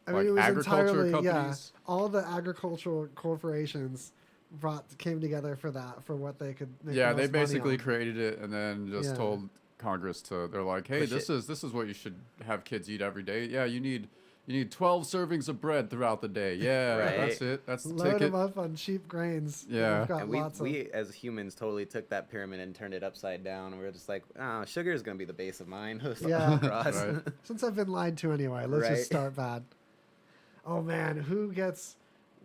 I mean, it was entirely companies. All the agricultural corporations came together for that, for what they could. Make they basically created it and then just told Congress to. They're like, hey, this is what you should have kids eat every day. Yeah, you need You need 12 servings of bread throughout the day. Yeah, Right. that's it. That's the Load ticket. them up on cheap grains. Yeah. We've got And lots we as humans totally took that pyramid and turned it upside down. And we were just like, oh, sugar is going to be the base of mine. Yeah. Across. Right. Since I've been lied to anyway, let's Right. just start bad. Oh man, who gets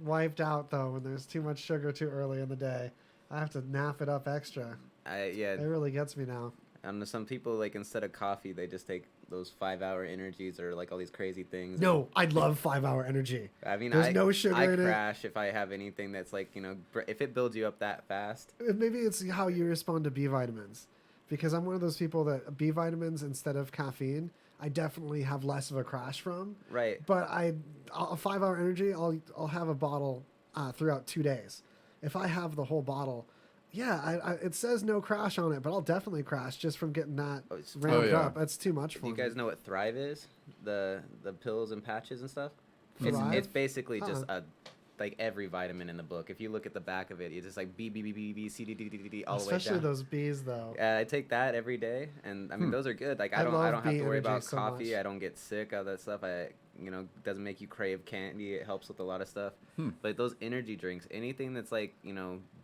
wiped out though when there's too much sugar too early in the day? I have to nap it up extra. Yeah. It really gets me now. And some people, like, instead of coffee, they just take those 5-hour energies or, like, all these crazy things. No, I love 5-hour energy. I mean, there's no sugar I in it. crash if I have anything that's, like, if it builds you up that fast. Maybe it's how you respond to B vitamins, because I'm one of those people that B vitamins instead of caffeine, I definitely have less of a crash from. Right. But a 5-hour energy, I'll have a bottle throughout 2 days. If I have the whole bottle, yeah, it says no crash on it, but I'll definitely crash just from getting that ramped up. That's too much for Do you me. guys know what Thrive is? The pills and patches and stuff? Thrive? It's basically just Huh. like every vitamin in the book. If you look at the back of it, it's just like B, B, B, B, B, C, D, D, D, D, D, all the way Especially down. those bees, though. I take that every day, and I mean those are good. Like I don't love have bee to worry energy about so coffee. much. I don't get sick. All that stuff. Doesn't make you crave candy. It helps with a lot of stuff. But those energy drinks, anything that's like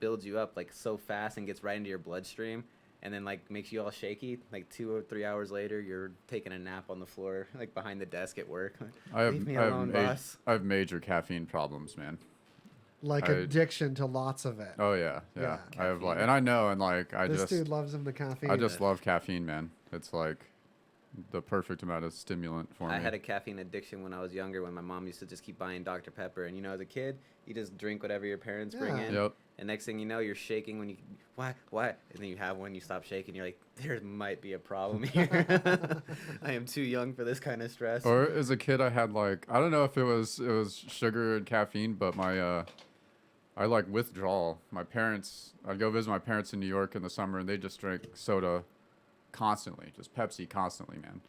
builds you up like so fast and gets right into your bloodstream, and then like makes you all shaky. Like 2 or 3 hours later, you're taking a nap on the floor, like behind the desk at work. Leave me alone, boss. I have major caffeine problems, man. Like addiction to lots of it. Oh yeah. I have like, and I know, and like This dude loves him the caffeine. I just love caffeine, man. It's like the perfect amount of stimulant for me. I had a caffeine addiction when I was younger, when my mom used to just keep buying Dr. Pepper. And, as a kid, you just drink whatever your parents bring in. Yep. And next thing you know, you're shaking when you, why? And then you have one, you stop shaking, you're like, there might be a problem here. I am too young for this kind of stress. Or as a kid, I had like, I don't know if it was sugar and caffeine, but I like withdrawal. My parents, I'd go visit my parents in New York in the summer, and they just drink soda constantly, just Pepsi constantly, man.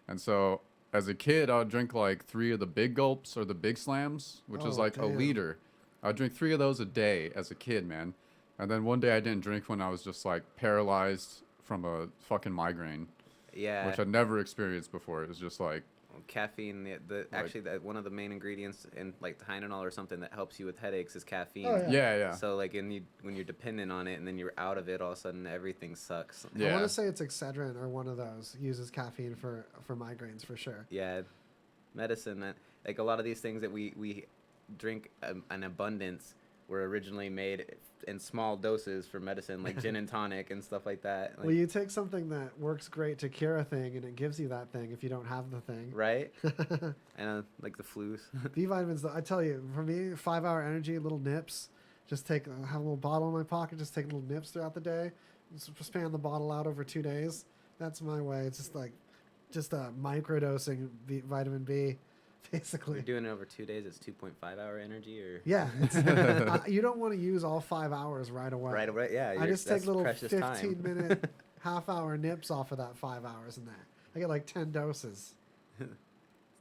And so as a kid, I would drink like 3 of the big gulps or the big slams, which is like a liter. I'd drink 3 of those a day as a kid, man. And then one day I didn't drink when I was just like paralyzed from a fucking migraine. Yeah. Which I'd never experienced before. It was just like caffeine, actually one of the main ingredients in like Tylenol or something that helps you with headaches is caffeine. Oh, yeah. So like when you're dependent on it and then you're out of it, all of a sudden everything sucks. I want to say it's Excedrin or one of those uses caffeine for migraines for sure. Yeah, medicine, like a lot of these things that we drink an abundance were originally made in small doses for medicine, like gin and tonic and stuff like that. Like, Well, you take something that works great to cure a thing, and it gives you that thing if you don't have the thing. right? And like the flus. B vitamins, though, I tell you, for me, 5-hour energy, little nips. Just have a little bottle in my pocket, just take little nips throughout the day. Just span the bottle out over 2 days. That's my way. It's just microdosing vitamin B, basically. You're doing it over 2 days. It's 2.5-hour energy, or Yeah, it's, you don't want to use all 5 hours right away. Right away, yeah. I just take little precious time. 15-minute, half-hour nips off of that 5 hours in there. I get like 10 doses.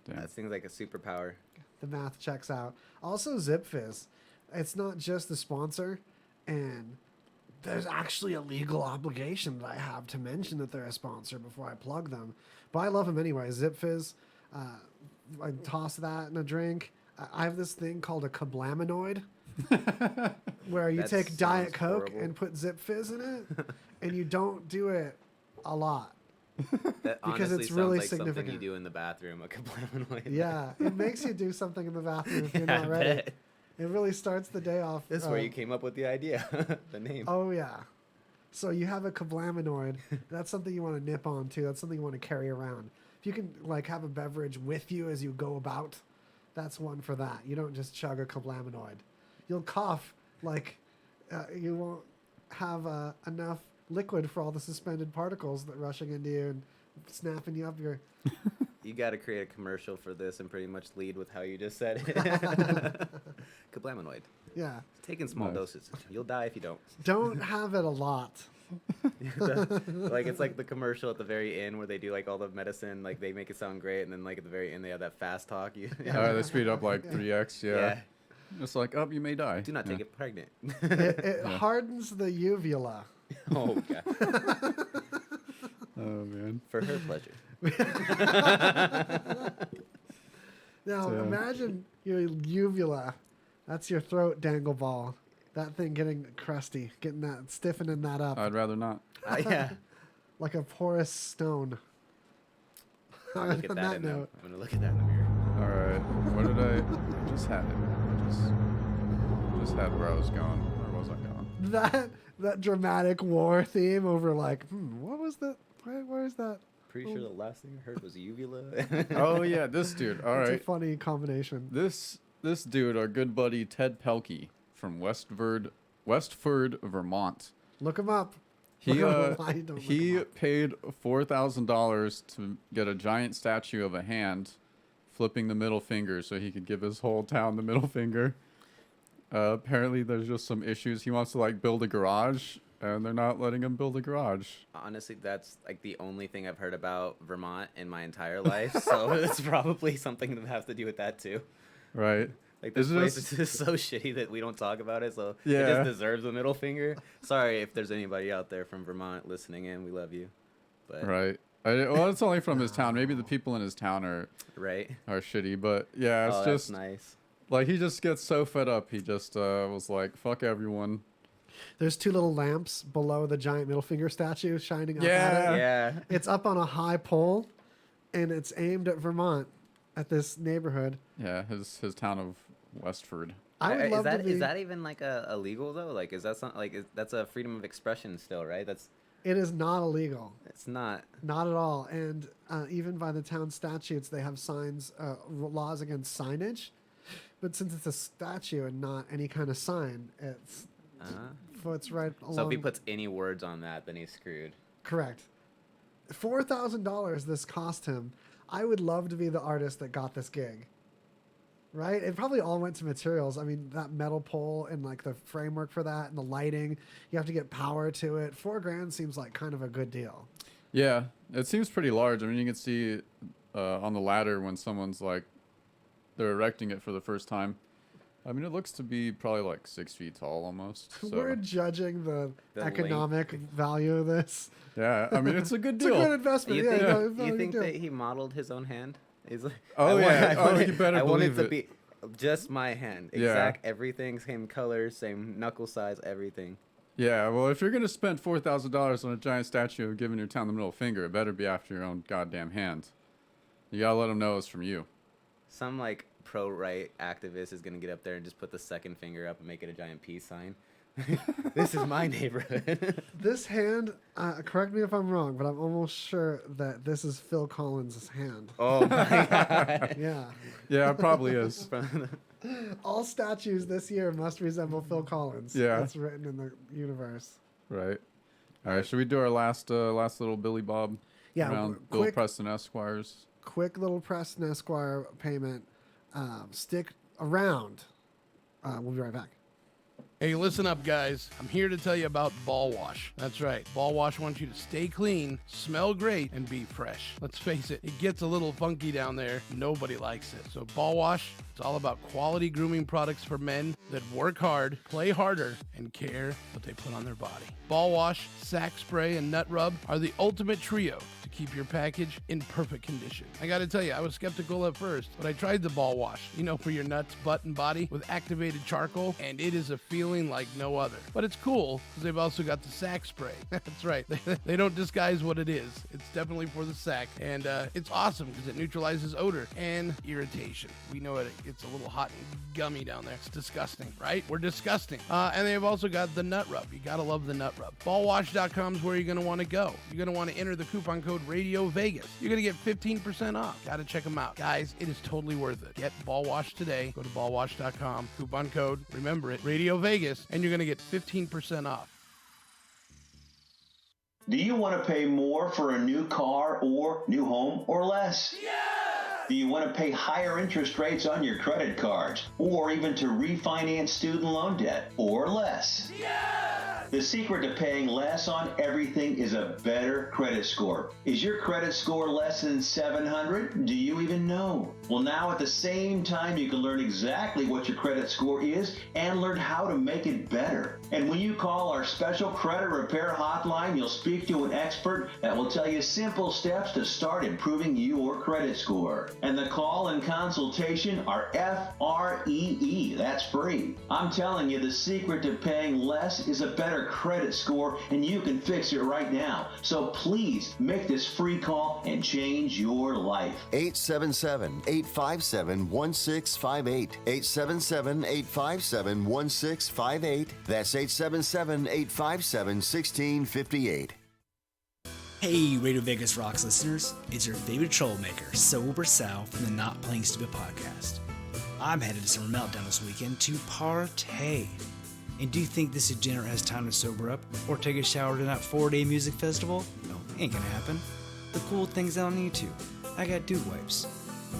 That seems like a superpower. The math checks out. Also, Zip Fizz. It's not just the sponsor, and there's actually a legal obligation that I have to mention that they're a sponsor before I plug them. But I love them anyway. Zip Fizz. I toss that in a drink. I have this thing called a kablaminoid, where you That take Diet sounds Coke horrible. and put Zip Fizz in it, and you don't do it a lot. That Because honestly it's really sounds like something significant. you do in the bathroom, a kablaminoid. Yeah, it makes you do something in the bathroom if you're Yeah, not I ready. bet. It really starts the day off. This is where you came up with the idea, the name. Oh yeah. So you have a kablaminoid. That's something you want to nip on too. That's something you want to carry around. If you can like have a beverage with you as you go about, that's one for that. You don't just chug a kablaminoid. You'll cough like you won't have enough liquid for all the suspended particles that rushing into you and snapping you up your. You got to create a commercial for this and pretty much lead with how you just said it. Kablaminoid. Yeah. Take in small Nice. doses. You'll die if you don't. Don't have it a lot. Like it's like the commercial at the very end where they do like all the medicine, like they make it sound great, and then like at the very end they have that fast talk. They speed up like 3x. Yeah. It's like, oh, you may die. Do not Yeah. take it pregnant. It hardens the uvula. Oh god. Oh man. For her pleasure. Now, That's your throat dangle ball. That thing getting crusty, stiffening that up. I'd rather not. Yeah. Like a porous stone. I'm gonna look at that I'm gonna look at that in the mirror. All right. What did I just had it? Just had where I was going. Where was I going? That dramatic war theme over like, what was that? Where is that? Pretty sure the last thing I heard was uvula. Oh yeah, this dude. All right. It's a funny combination. This dude, our good buddy Ted Pelkey from Westford, Vermont. Look him up. He paid $4,000 to get a giant statue of a hand flipping the middle finger so he could give his whole town the middle finger. Apparently there's just some issues. He wants to like build a garage and they're not letting him build a garage. Honestly, that's like the only thing I've heard about Vermont in my entire life. So it's probably something that has to do with that too. Right. Like this place is just so shitty that we don't talk about it. So yeah. It just deserves a middle finger. Sorry if there's anybody out there from Vermont listening in. We love you. But right. Well, it's only from his town. Maybe the people in his town are shitty. But yeah, it's just that's nice. Like he just gets so fed up. He just was like, "Fuck everyone." There's two little lamps below the giant middle finger statue shining up at it. Yeah. It's up on a high pole, and it's aimed at Vermont, at this neighborhood. Yeah, his town of Westford. I would love to be... Is that even like illegal though? Like, is that something like that's a freedom of expression still, right? It is not illegal. It's not. Not at all. And even by the town statutes, they have signs, laws against signage. But since it's a statue and not any kind of sign, it's right along. So if he puts any words on that, then he's screwed. Correct. $4,000 this cost him. I would love to be the artist that got this gig. Right? It probably all went to materials. I mean, that metal pole and like the framework for that and the lighting, you have to get power to it. $4,000 seems like kind of a good deal. Yeah, it seems pretty large. I mean, you can see on the ladder when someone's like, they're erecting it for the first time. I mean, it looks to be probably like 6 feet tall almost. So. We're judging the economic value of this. Yeah, I mean, it's a good deal. It's a good investment. You think that he modeled his own hand? He's like, you better believe it to be just my hand. Exact everything, same colors, same knuckle size, everything. Yeah, well, if you're going to spend $4,000 on a giant statue of giving your town the middle finger, it better be after your own goddamn hand. You got to let them know it's from you. Some like pro-right activist is going to get up there and just put the second finger up and make it a giant peace sign. This is my neighborhood. This hand, correct me if I'm wrong, but I'm almost sure that this is Phil Collins' hand. Oh my God. Yeah. Yeah, it probably is. All statues this year must resemble Phil Collins. Yeah. That's written in the universe. Right. All right, should we do our last little Billy Bob? Yeah, around Bill Preston Esquires. Quick little Preston Esquire payment. Stick around. We'll be right back. Hey, listen up, guys. I'm here to tell you about Ball Wash. That's right. Ball Wash wants you to stay clean, smell great, and be fresh. Let's face it gets a little funky down there. Nobody likes it. So Ball Wash, it's all about quality grooming products for men that work hard, play harder, and care what they put on their body. Ball Wash, Sack Spray, and Nut Rub are the ultimate trio to keep your package in perfect condition. I gotta tell you, I was skeptical at first, but I tried the Ball Wash, for your nuts, butt, and body with activated charcoal, and it is a feeling like no other. But it's cool because they've also got the sack spray. That's right. They don't disguise what it is. It's definitely for the sack, and it's awesome because it neutralizes odor and irritation. We know it's a little hot and gummy down there. It's disgusting, right? We're disgusting. And they've also got the Nut Rub. You gotta love the Nut Rub. Ballwash.com is where you're gonna want to go. You're gonna want to enter the coupon code Radio Vegas. You're gonna get 15% off. Gotta check them out, guys. It is totally worth it. Get Ball Wash today. Go to ballwash.com. Coupon code. Remember it. Radio Vegas, and you're gonna get 15% off. Do you want to pay more for a new car or new home or less? Yeah! Do you want to pay higher interest rates on your credit cards or even to refinance student loan debt or less? Yes! The secret to paying less on everything is a better credit score. Is your credit score less than 700? Do you even know? Well, now at the same time, you can learn exactly what your credit score is and learn how to make it better. And when you call our special credit repair hotline, you'll speak to an expert that will tell you simple steps to start improving your credit score. And the call and consultation are F-R-E-E. That's free. I'm telling you, the secret to paying less is a better credit score, and you can fix it right now. So please make this free call and change your life. 877-857-1658. 877-857-1658. That's 877-857-1658. Hey, Radio Vegas Rocks listeners. It's your favorite troublemaker, Sober Sal from the Not Playing Stupid podcast. I'm headed to Summer Meltdown this weekend to partay. And do you think this degenerate has time to sober up or take a shower to that 4-day music festival? No, ain't gonna happen. The cool thing's I don't need to. I got Dude Wipes.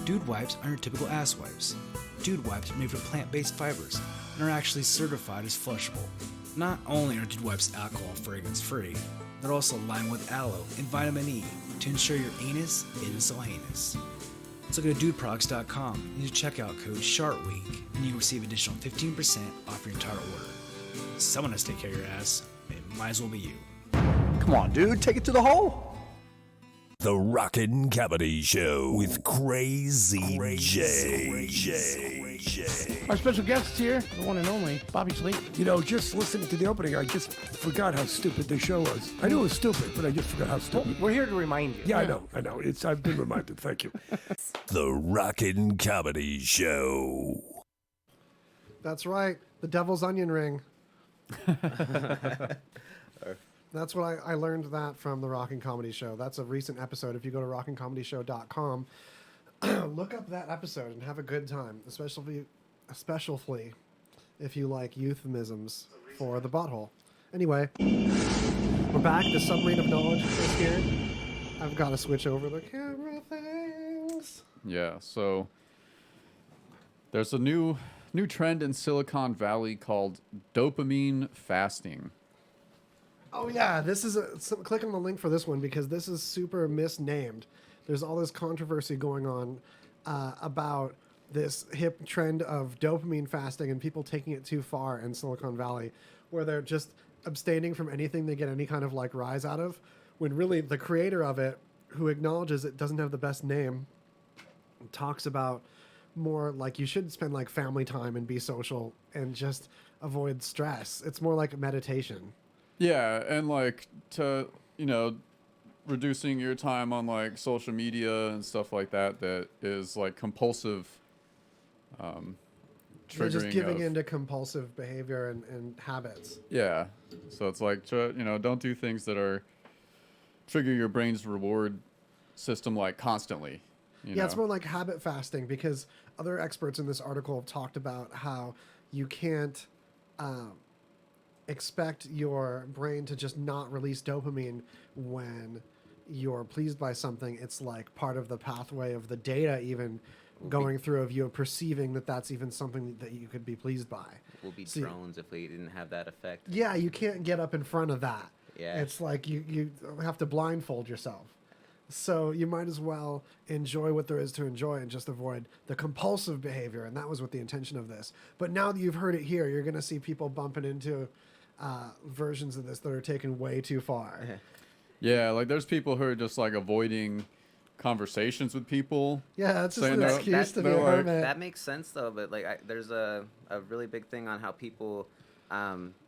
Dude Wipes aren't your typical ass wipes. Dude Wipes are made from plant-based fibers and are actually certified as flushable. Not only are Dude Wipes alcohol fragrance-free, they're also lined with aloe and vitamin E to ensure your anus isn't so heinous. So go to dudeproducts.com and use checkout code SHARTWEEK and you'll receive additional 15% off your entire order. Someone has to take care of your ass. It might as well be you. Come on, dude, take it to the hole. The Rockin' Comedy Show with Crazy J. Our special guest here, the one and only, Bobby Sleep. You know, just listening to the opening, I just forgot how stupid the show was. I knew it was stupid, but I just forgot how stupid. We're here to remind you. Yeah, I know. I've been reminded. Thank you. The Rockin' Comedy Show. That's right. The Devil's Onion Ring. That's what I learned that from the Rockin' Comedy Show. That's a recent episode. If you go to rockincomedyshow.com, look up that episode and have a good time, especially if you like euphemisms for the butthole. Anyway, we're back. The submarine of knowledge is here. I've got to switch over the camera things. Yeah, so there's a new trend in Silicon Valley called dopamine fasting. Oh yeah, this is click on the link for this one because this is super misnamed. There's all this controversy going on about this hip trend of dopamine fasting and people taking it too far in Silicon Valley, where they're just abstaining from anything they get any kind of like rise out of, when really the creator of it, who acknowledges it doesn't have the best name, talks about more like you should spend like family time and be social and just avoid stress. It's more like meditation. Yeah, and like to, reducing your time on like social media and stuff like that is like compulsive You're just giving of, into compulsive behavior and habits. Yeah. So it's like, don't do things that are trigger your brain's reward system like constantly. It's more like habit fasting because other experts in this article have talked about how you can't expect your brain to just not release dopamine when you're pleased by something. It's like part of the pathway of the data even going through of you perceiving that that's even something that you could be pleased by. We'll be drones if we didn't have that effect. Yeah, you can't get up in front of that. Yeah. It's like you have to blindfold yourself. So you might as well enjoy what there is to enjoy and just avoid the compulsive behavior. And that was what the intention of this. But now that you've heard it here, you're going to see people bumping into versions of this that are taken way too far. Yeah, like there's people who are just like avoiding conversations with people. Yeah, it's just an excuse to be a hermit. That makes sense though, but like there's a really big thing on how people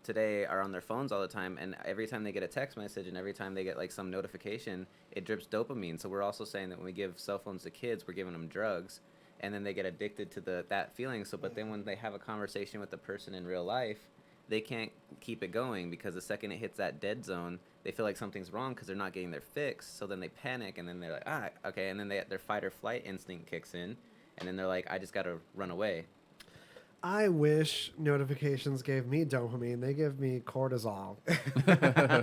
today are on their phones all the time, and every time they get a text message and every time they get like some notification, it drips dopamine. So we're also saying that when we give cell phones to kids, we're giving them drugs, and then they get addicted to that feeling. So but then when they have a conversation with the person in real life, they can't keep it going because the second it hits that dead zone, they feel like something's wrong because they're not getting their fix. So then they panic, and then they're like, okay, and then their fight or flight instinct kicks in, and then they're like, I just got to run away. I wish notifications gave me dopamine. They give me cortisol.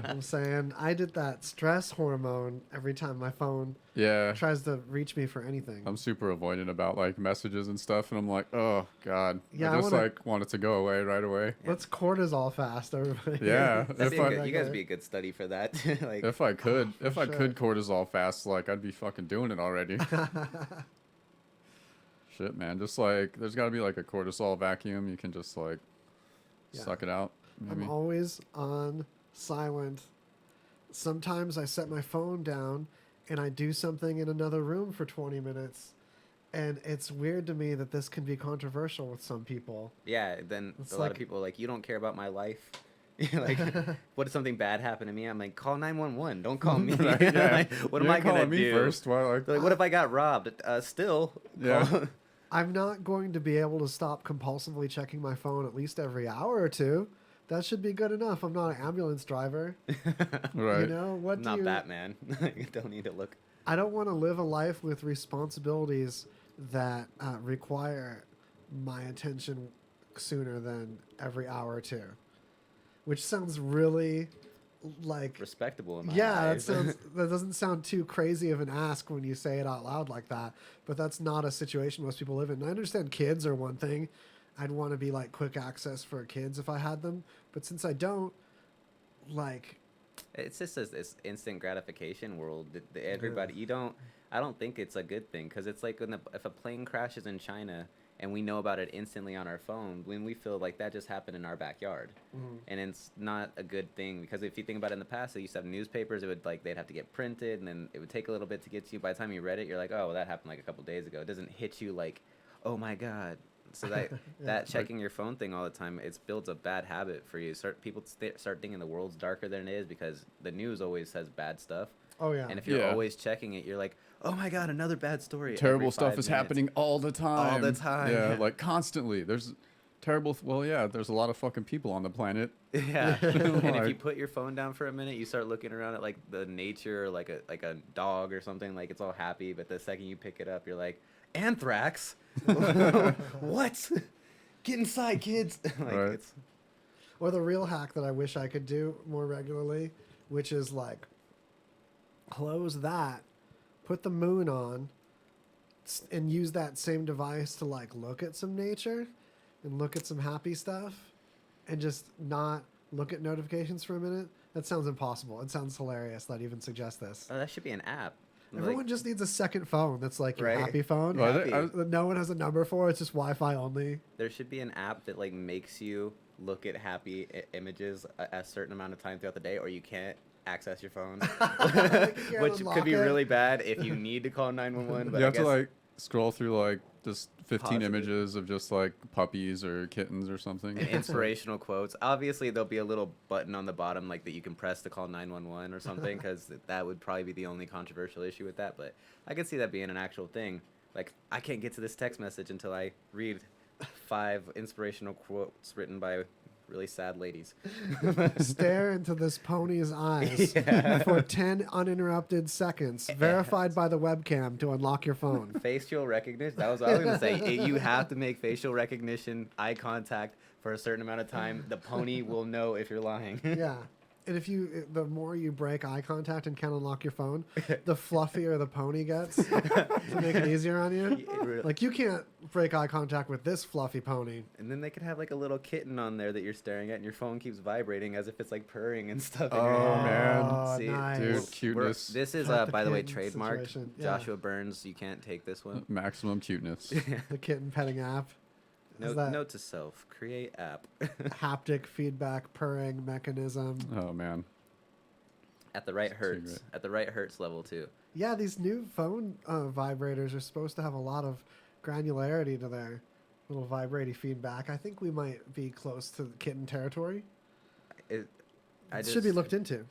I'm saying I did that stress hormone every time my phone tries to reach me for anything. I'm super avoidant about like messages and stuff, and I'm like, oh god, Yeah, I just want it to go away right away. Let's cortisol fast, everybody. Yeah, you guys be a good study for that. Like, if I could cortisol fast, like I'd be fucking doing it already. Shit, man, just like there's got to be like a cortisol vacuum. You can just like suck it out. Maybe. I'm always on silent. Sometimes I set my phone down and I do something in another room for 20 minutes. And it's weird to me that this can be controversial with some people. Yeah, then It's a lot of people are like, you don't care about my life. Like, what if something bad happened to me? I'm like, call 911. Don't call me. Right, yeah. Like, what am I gonna me do? first? Why, like, what if I got robbed? Still, yeah. I'm not going to be able to stop compulsively checking my phone at least every hour or two. That should be good enough. I'm not an ambulance driver. Right. You know, what not do you... Batman. You don't need to look. I don't want to live a life with responsibilities that require my attention sooner than every hour or two. Which sounds really like respectable in my eyes. eyes. That doesn't sound too crazy of an ask when you say it out loud like that, but that's not a situation most people live in. I understand kids are one thing. I'd want to be like quick access for kids if I had them, but since I don't, like, it's just this instant gratification world. Everybody, I don't think it's a good thing, because it's like if a plane crashes in China and we know about it instantly on our phone, when we feel like that just happened in our backyard. And it's not a good thing, because if you think about it, in the past, they used to have newspapers. It would they'd have to get printed, and then it would take a little bit to get to you. By the time you read it, you're like, oh, well, that happened like a couple days ago. It doesn't hit you like, oh my god. So that checking your phone thing all the time, it builds a bad habit for you. People start thinking the world's darker than it is, because the news always says bad stuff. Oh yeah. And if you're always checking it, you're like, oh my god, another bad story. Terrible stuff is happening all the time. All the time. Yeah, like constantly. There's terrible. Well, yeah, there's a lot of fucking people on the planet. Yeah. And if you put your phone down for a minute, you start looking around at like the nature, or like a dog or something, like it's all happy, but the second you pick it up, you're like, anthrax? What? Get inside, kids. Like, or the real hack that I wish I could do more regularly, which is like, close that, put the moon on, and use that same device to like look at some nature and look at some happy stuff, and just not look at notifications for a minute. That sounds impossible. It sounds hilarious that I even suggest this. Oh, that should be an app. Everyone just needs a second phone that's like your Right. happy phone. Happy. That no one has a number for. It's just Wi-Fi only. There should be an app that like makes you look at happy images a certain amount of time throughout the day, or you can't access your phone, which could be really bad if you need to call 911. But You have to like scroll through like just 15 Positive. images of just like puppies or kittens or something. And inspirational quotes. Obviously, there'll be a little button on the bottom like that you can press to call 911 or something, because that would probably be the only controversial issue with that. But I could see that being an actual thing. Like, I can't get to this text message until I read 5 inspirational quotes written by really sad ladies. Stare into this pony's eyes for 10 uninterrupted seconds, verified by the webcam to unlock your phone. Facial recognition. That was what I was going to say. You have to make facial recognition, eye contact for a certain amount of time. The pony will know if you're lying. Yeah. And the more you break eye contact and can't unlock your phone, the fluffier the pony gets to make it easier on you. Like, you can't break eye contact with this fluffy pony. And then they could have like a little kitten on there that you're staring at, and your phone keeps vibrating as if it's like purring and stuff. Oh man, See, nice. dude, cuteness. This is Like the by the way, kitten trademarked. situation. Yeah. Joshua Burns. You can't take this one. Maximum cuteness. The kitten petting app. Note to self: create app. Haptic feedback purring mechanism. Oh man. At the right hertz. At the right hertz level too. Yeah, these new phone vibrators are supposed to have a lot of granularity to their little vibrating feedback. I think we might be close to the kitten territory. It should be looked into.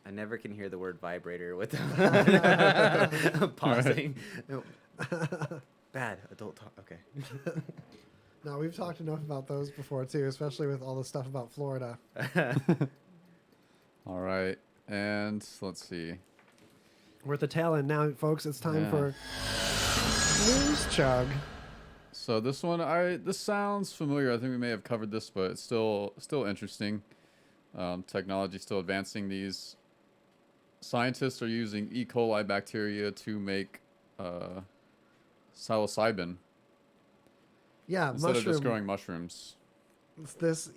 I never can hear the word vibrator without pausing. No. Bad adult talk. Okay. No, we've talked enough about those before too, especially with all the stuff about Florida. All right, and let's see. We're at the tail end now, folks. It's time for News Chug. So this one, this sounds familiar. I think we may have covered this, but it's still interesting. Technology still advancing. These scientists are using E. coli bacteria to make psilocybin. Yeah, instead of just growing mushrooms. This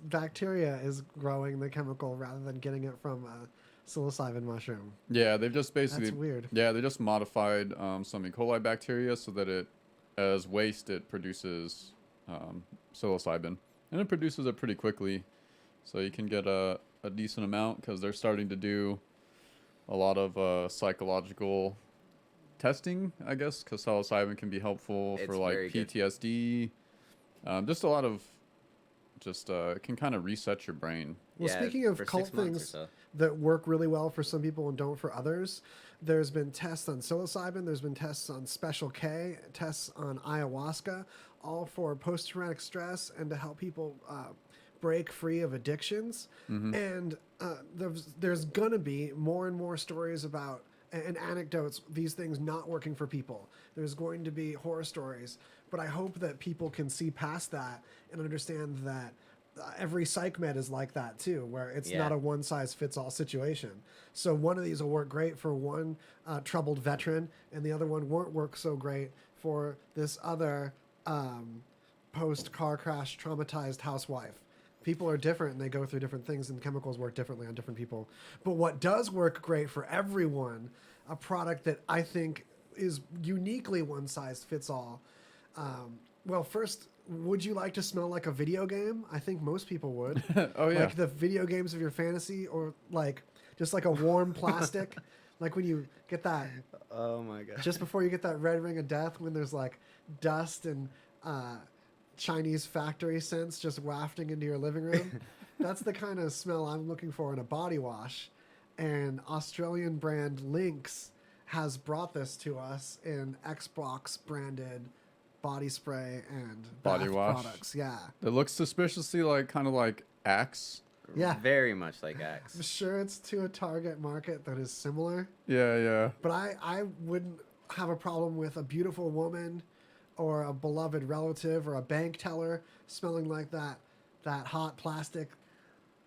bacteria is growing the chemical rather than getting it from a psilocybin mushroom. Yeah, they've just basically. That's weird. Yeah, they just modified some E. coli bacteria so that it, as waste, it produces psilocybin, and it produces it pretty quickly, so you can get a decent amount because they're starting to do a lot of psychological testing, I guess, because psilocybin can be helpful for like PTSD. Just a lot of it can kind of reset your brain. Well, speaking of cult things that work really well for some people and don't for others, there's been tests on psilocybin, there's been tests on Special K, tests on ayahuasca, all for post-traumatic stress and to help people break free of addictions. And there's gonna be more and more stories about and anecdotes, these things not working for people. There's going to be horror stories, but I hope that people can see past that and understand that every psych med is like that too, where it's not a one-size-fits-all situation. So one of these will work great for one troubled veteran, and the other one won't work so great for this other post-car crash traumatized housewife. People are different and they go through different things, and chemicals work differently on different people. But what does work great for everyone, a product that I think is uniquely one size fits all. Well, first, would you like to smell like a video game? I think most people would. Oh, yeah. Like the video games of your fantasy, or like just like a warm plastic. Like when you get that. Oh my God. Just before you get that red ring of death, when there's like dust and Chinese factory scents just wafting into your living room. That's the kind of smell I'm looking for in a body wash. And Australian brand Lynx has brought this to us in Xbox branded body spray and Body bath wash products. Yeah. It looks suspiciously like kind of like Axe. Yeah. Very much like Axe. I'm sure it's to a target market that is similar. Yeah, yeah. But I wouldn't have a problem with a beautiful woman or a beloved relative or a bank teller smelling like that hot plastic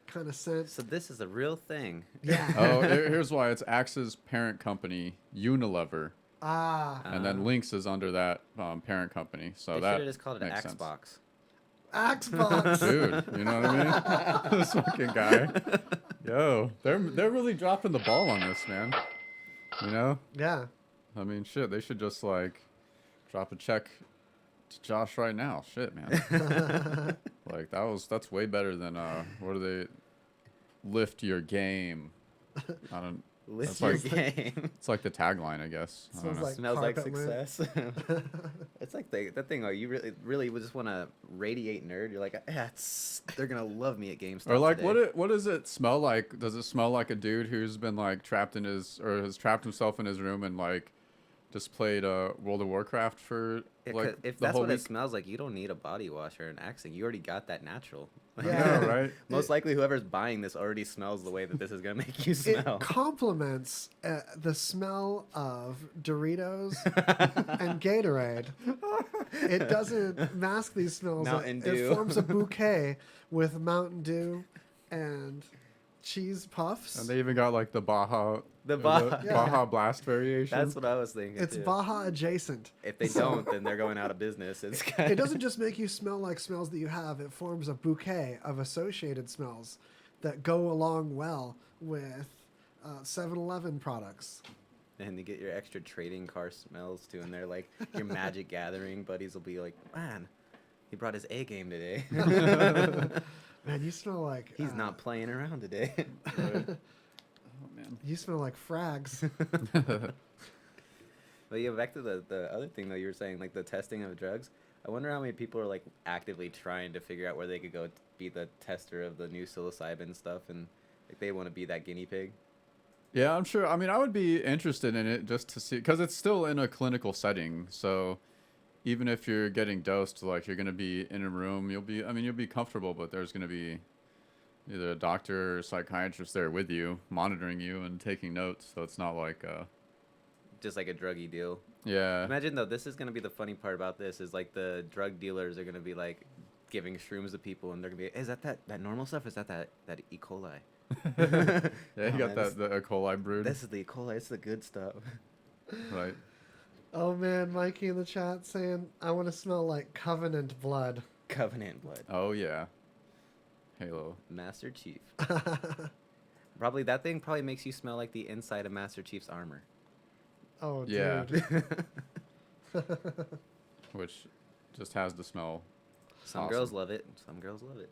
kind of scent. So this is a real thing. Yeah. Oh, here's why. It's Axe's parent company, Unilever. Ah. And then Lynx is under that parent company. So they that should have just called it an makes sense. Xbox. Xbox. Dude, you know what I mean? This fucking guy. Yo, they're really dropping the ball on this, man. You know? Yeah. I mean, shit, they should just like drop a check to Josh right now. Shit, man. Like that's way better than what do they lift your game? I don't Lift that's your like, game. It's like the tagline, I guess. I don't know. Smells like success. It's like that thing. Oh, you really would just want to radiate nerd. You're like, they're gonna love me at GameStop. Or like, today. what does it smell like? Does it smell like a dude who's been like trapped in his, or has trapped himself in his room and like just played World of Warcraft for like if the that's whole what week? it smells like, you don't need a body wash or an Axing. You already got that natural. Yeah, right. Most likely, whoever's buying this already smells the way that this is gonna make you smell. It complements the smell of Doritos and Gatorade. It doesn't mask these smells. Mountain It Dew. forms a bouquet with Mountain Dew and cheese puffs. And they even got like the Baja, Baja. Baja Blast variation. That's what I was thinking. It's too. Baja adjacent. If they don't, then they're going out of business. It's It doesn't just make you smell like smells that you have. It forms a bouquet of associated smells that go along well with 7-Eleven products. And you get your extra trading car smells too, and they're like your Magic Gathering buddies will be like, man, he brought his A game today. Man, you smell like he's not playing around today. Oh man, you smell like frags. But yeah, back to the other thing though, you were saying like the testing of drugs. I wonder how many people are like actively trying to figure out where they could go be the tester of the new psilocybin stuff, and like they want to be that guinea pig. Yeah, I'm sure. I mean, I would be interested in it just to see, because it's still in a clinical setting. So even if you're getting dosed, like you're going to be in a room, you'll be comfortable, but there's going to be either a doctor or psychiatrist there with you, monitoring you and taking notes. So it's not like just like a druggy deal. Yeah. Imagine though, this is gonna be the funny part about this is like the drug dealers are gonna be like giving shrooms to people, and they're gonna be, is that normal stuff? Or is that E. coli? Yeah, you got the E. coli brood. This is the E. coli. It's the good stuff. Right. Oh man, Mikey in the chat saying, I want to smell like Covenant blood. Covenant blood. Oh yeah. Halo. Master Chief. Probably that thing probably makes you smell like the inside of Master Chief's armor. Oh, yeah. dude. Which just has the smell. Some awesome. girls love it. Some girls love it.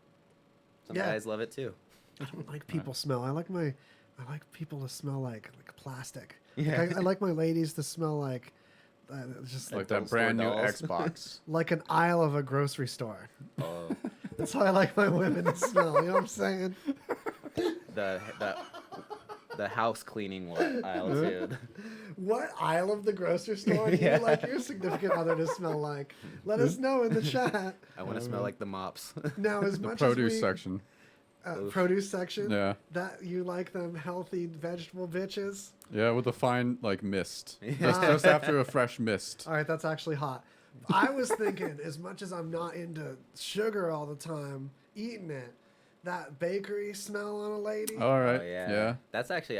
Some Yeah. guys love it too. I don't like people smell. I like people to smell like plastic. Yeah. Like, I like my ladies to smell like just like that brand new dolls. Xbox. like an aisle of a grocery store. Oh. That's how I like my women to smell. You know what I'm saying? The house cleaning aisle too. What aisle of the grocery store do you like your significant other to smell like? Let us know in the chat. I want to smell like the mops. Now, as The much produce as we, section. produce section. Yeah. That you like them healthy vegetable bitches. Yeah, with a fine like mist. Just after a fresh mist. All right, that's actually hot. I was thinking, as much as I'm not into sugar all the time, eating it, that bakery smell on a lady. All right. Oh, yeah. Yeah.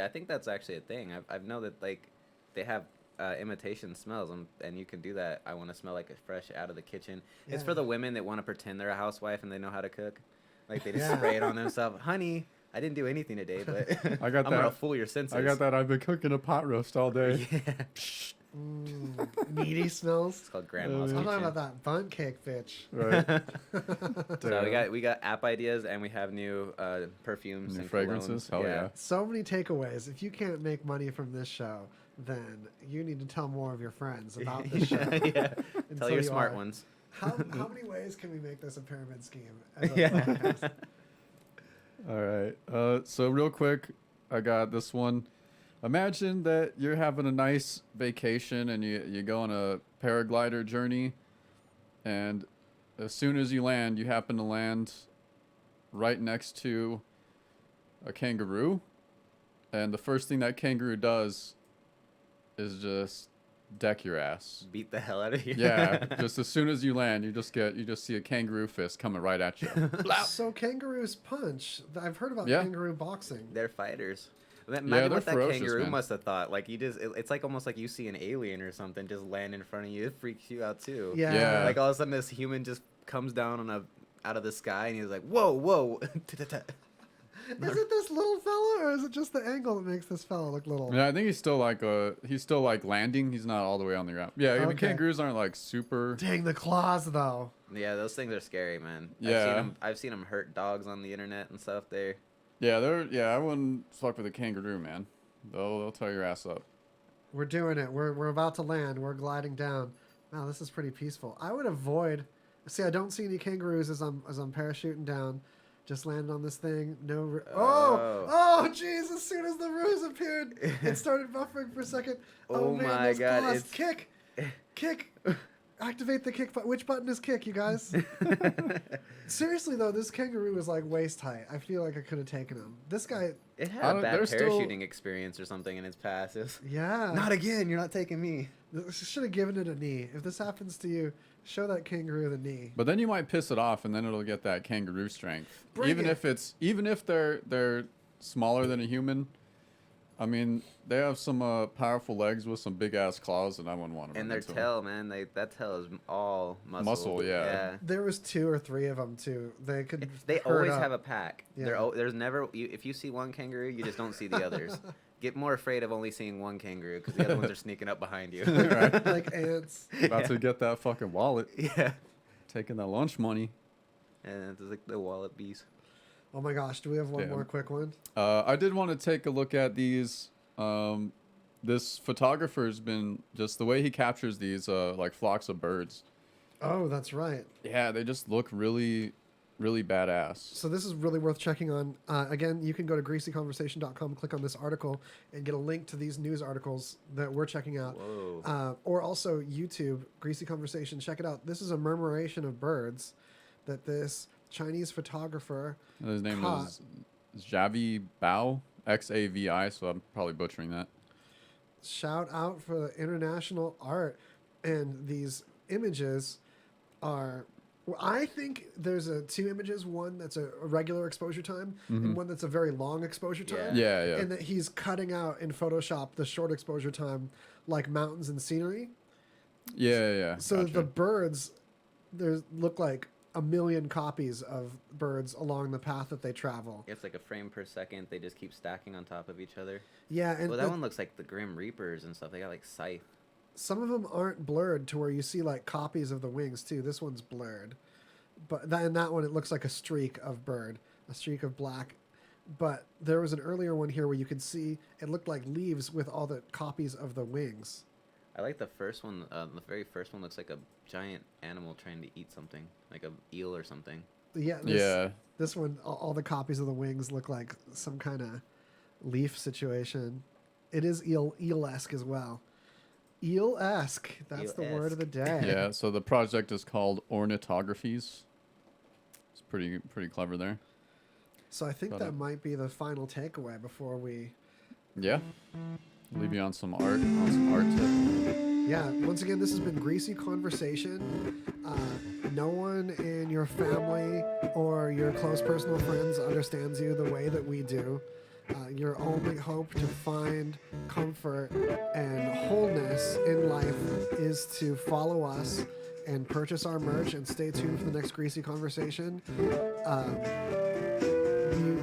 I think that's actually a thing. I've know that like they have imitation smells, and you can do that. I want to smell like it fresh out of the kitchen. It's Yeah. for the women that want to pretend they're a housewife and they know how to cook. Like they just spray it on themselves. Honey, I didn't do anything today, but I got I'm that. gonna fool your senses. I got that. I've been cooking a pot roast all day. Yeah. Meaty smells. It's called Grandma's I'm Kitchen. talking about that bun cake, bitch. Right. So we got app ideas, and we have new perfumes New and fragrances. colognes. Hell yeah. So many takeaways. If you can't make money from this show, then you need to tell more of your friends about this show. Yeah. And Tell so your you smart are. ones. How many ways can we make this a pyramid scheme? As a Yeah. podcast? All right. So real quick, I got this one. Imagine that you're having a nice vacation and you go on a paraglider journey, and as soon as you land, you happen to land right next to a kangaroo, and the first thing that kangaroo does is just deck your ass. Beat the hell out of you. Yeah, just as soon as you land, you just see a kangaroo fist coming right at you. So kangaroos punch. I've heard about Yeah. kangaroo boxing. They're fighters. Yeah, Imagine they're what that ferocious, kangaroo man. must have thought. Like it's like almost like you see an alien or something just land in front of you. It freaks you out too. Yeah. Yeah. Like all of a sudden this human just comes down out of the sky and he's like, whoa, whoa. Is it this little fella, or is it just the angle that makes this fella look little? Yeah, I think he's still like landing. He's not all the way on the ground. Yeah, I mean, Okay. kangaroos aren't like super. Dang, the claws though. Yeah, those things are scary, man. Yeah. I've seen them hurt dogs on the internet and stuff. Yeah, I wouldn't fuck with a kangaroo, man. They'll tear your ass up. We're doing it. We're about to land. We're gliding down. Wow, this is pretty peaceful. I would avoid. See, I don't see any kangaroos as I'm parachuting down. Just landed on this thing. No. Oh, jeez! As soon as the ruse appeared, it started buffering for a second. Oh man, my those God, claws. it's- Kick. Activate the kick button. Which button is kick, you guys? Seriously though, this kangaroo is like waist height. I feel like I could have taken him. This guy. It had a bad they're still- parachuting experience or something in its past. It was, Yeah. not again. You're not taking me. Should have given it a knee. If this happens to you, show that kangaroo the knee. But then you might piss it off, and then it'll get that kangaroo strength. Bring even it. if they're smaller than a human. I mean, they have some powerful legs with some big ass claws, and I wouldn't want to. And their tail, man, that tail is all muscle. Muscle, yeah. There was 2 or 3 of them too. They could. They herd always up. have a pack. Yeah. There's never if you see one kangaroo, you just don't see the others. Get more afraid of only seeing one kangaroo because the other ones are sneaking up behind you. Right. Like ants. About to get that fucking wallet. Yeah. Taking that lunch money. And it's like the wallet bees. Oh my gosh! Do we have one Yeah. more quick one? I did want to take a look at these. This photographer's been just the way he captures these like flocks of birds. Oh, that's right. Yeah, they just look really, really badass. So this is really worth checking on. Again, you can go to greasyconversation.com, click on this article, and get a link to these news articles that we're checking out. Whoa. Or also YouTube, Greasy Conversation. Check it out. This is a murmuration of birds that this Chinese photographer His name caught. is Xavi Bao, Xavi, so I'm probably butchering that. shout out for the international art. And these images are, well, I think there's two images, one that's a regular exposure time and one that's a very long exposure time. Yeah. And that he's cutting out in Photoshop the short exposure time, like mountains and scenery. Yeah. So Gotcha. the birds, there look like a million copies of birds along the path that they travel. It's like a frame per second. They just keep stacking on top of each other. Yeah, and well, that one looks like the Grim Reapers and stuff. They got like scythe. Some of them aren't blurred to where you see like copies of the wings too. This one's blurred, but in that one it looks like a streak of bird, a streak of black. But there was an earlier one here where you could see it looked like leaves with all the copies of the wings. I like the first one. The very first one looks like a giant animal trying to eat something, like a eel or something. Yeah. This one, all the copies of the wings look like some kind of leaf situation. It is eel-esque as well. Eel-esque. That's the word of the day. Yeah. So the project is called Ornithographies. It's pretty clever there. So I think that might be the final takeaway before we. Yeah. Leave you on some art tip. Yeah, once again, this has been Greasy Conversation. No one in your family or your close personal friends understands you the way that we do. Your only hope to find comfort and wholeness in life is to follow us and purchase our merch and stay tuned for the next Greasy Conversation.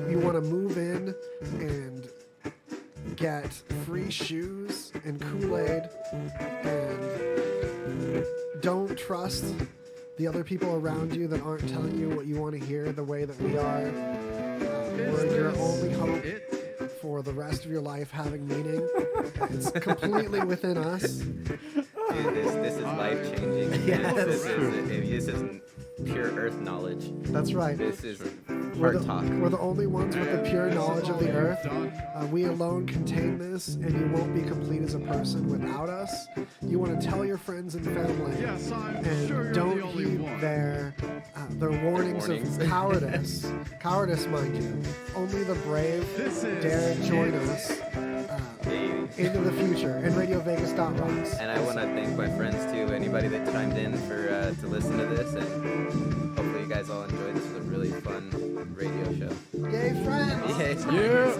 You want to move in and get free shoes and Kool-Aid, and don't trust the other people around you that aren't telling you what you want to hear the way that we are. We're your only hope for the rest of your life having meaning. It's completely within us. Dude, this is life-changing. Yes. This is pure earth knowledge. That's right. This is We're heart talk. we're the only ones with the pure knowledge of the earth. We alone contain this, and you won't be complete as a person without us. You want to tell your friends and family, and don't heed their warnings of cowardice. Cowardice, mind you. Only the brave dare join us into the future. And RadioVegas.rocks. And I want to thank my friends too. Anybody that chimed in for to listen to this, and hopefully you guys all enjoyed. This was a really fun radio show. Yay, friends! Yay, friends.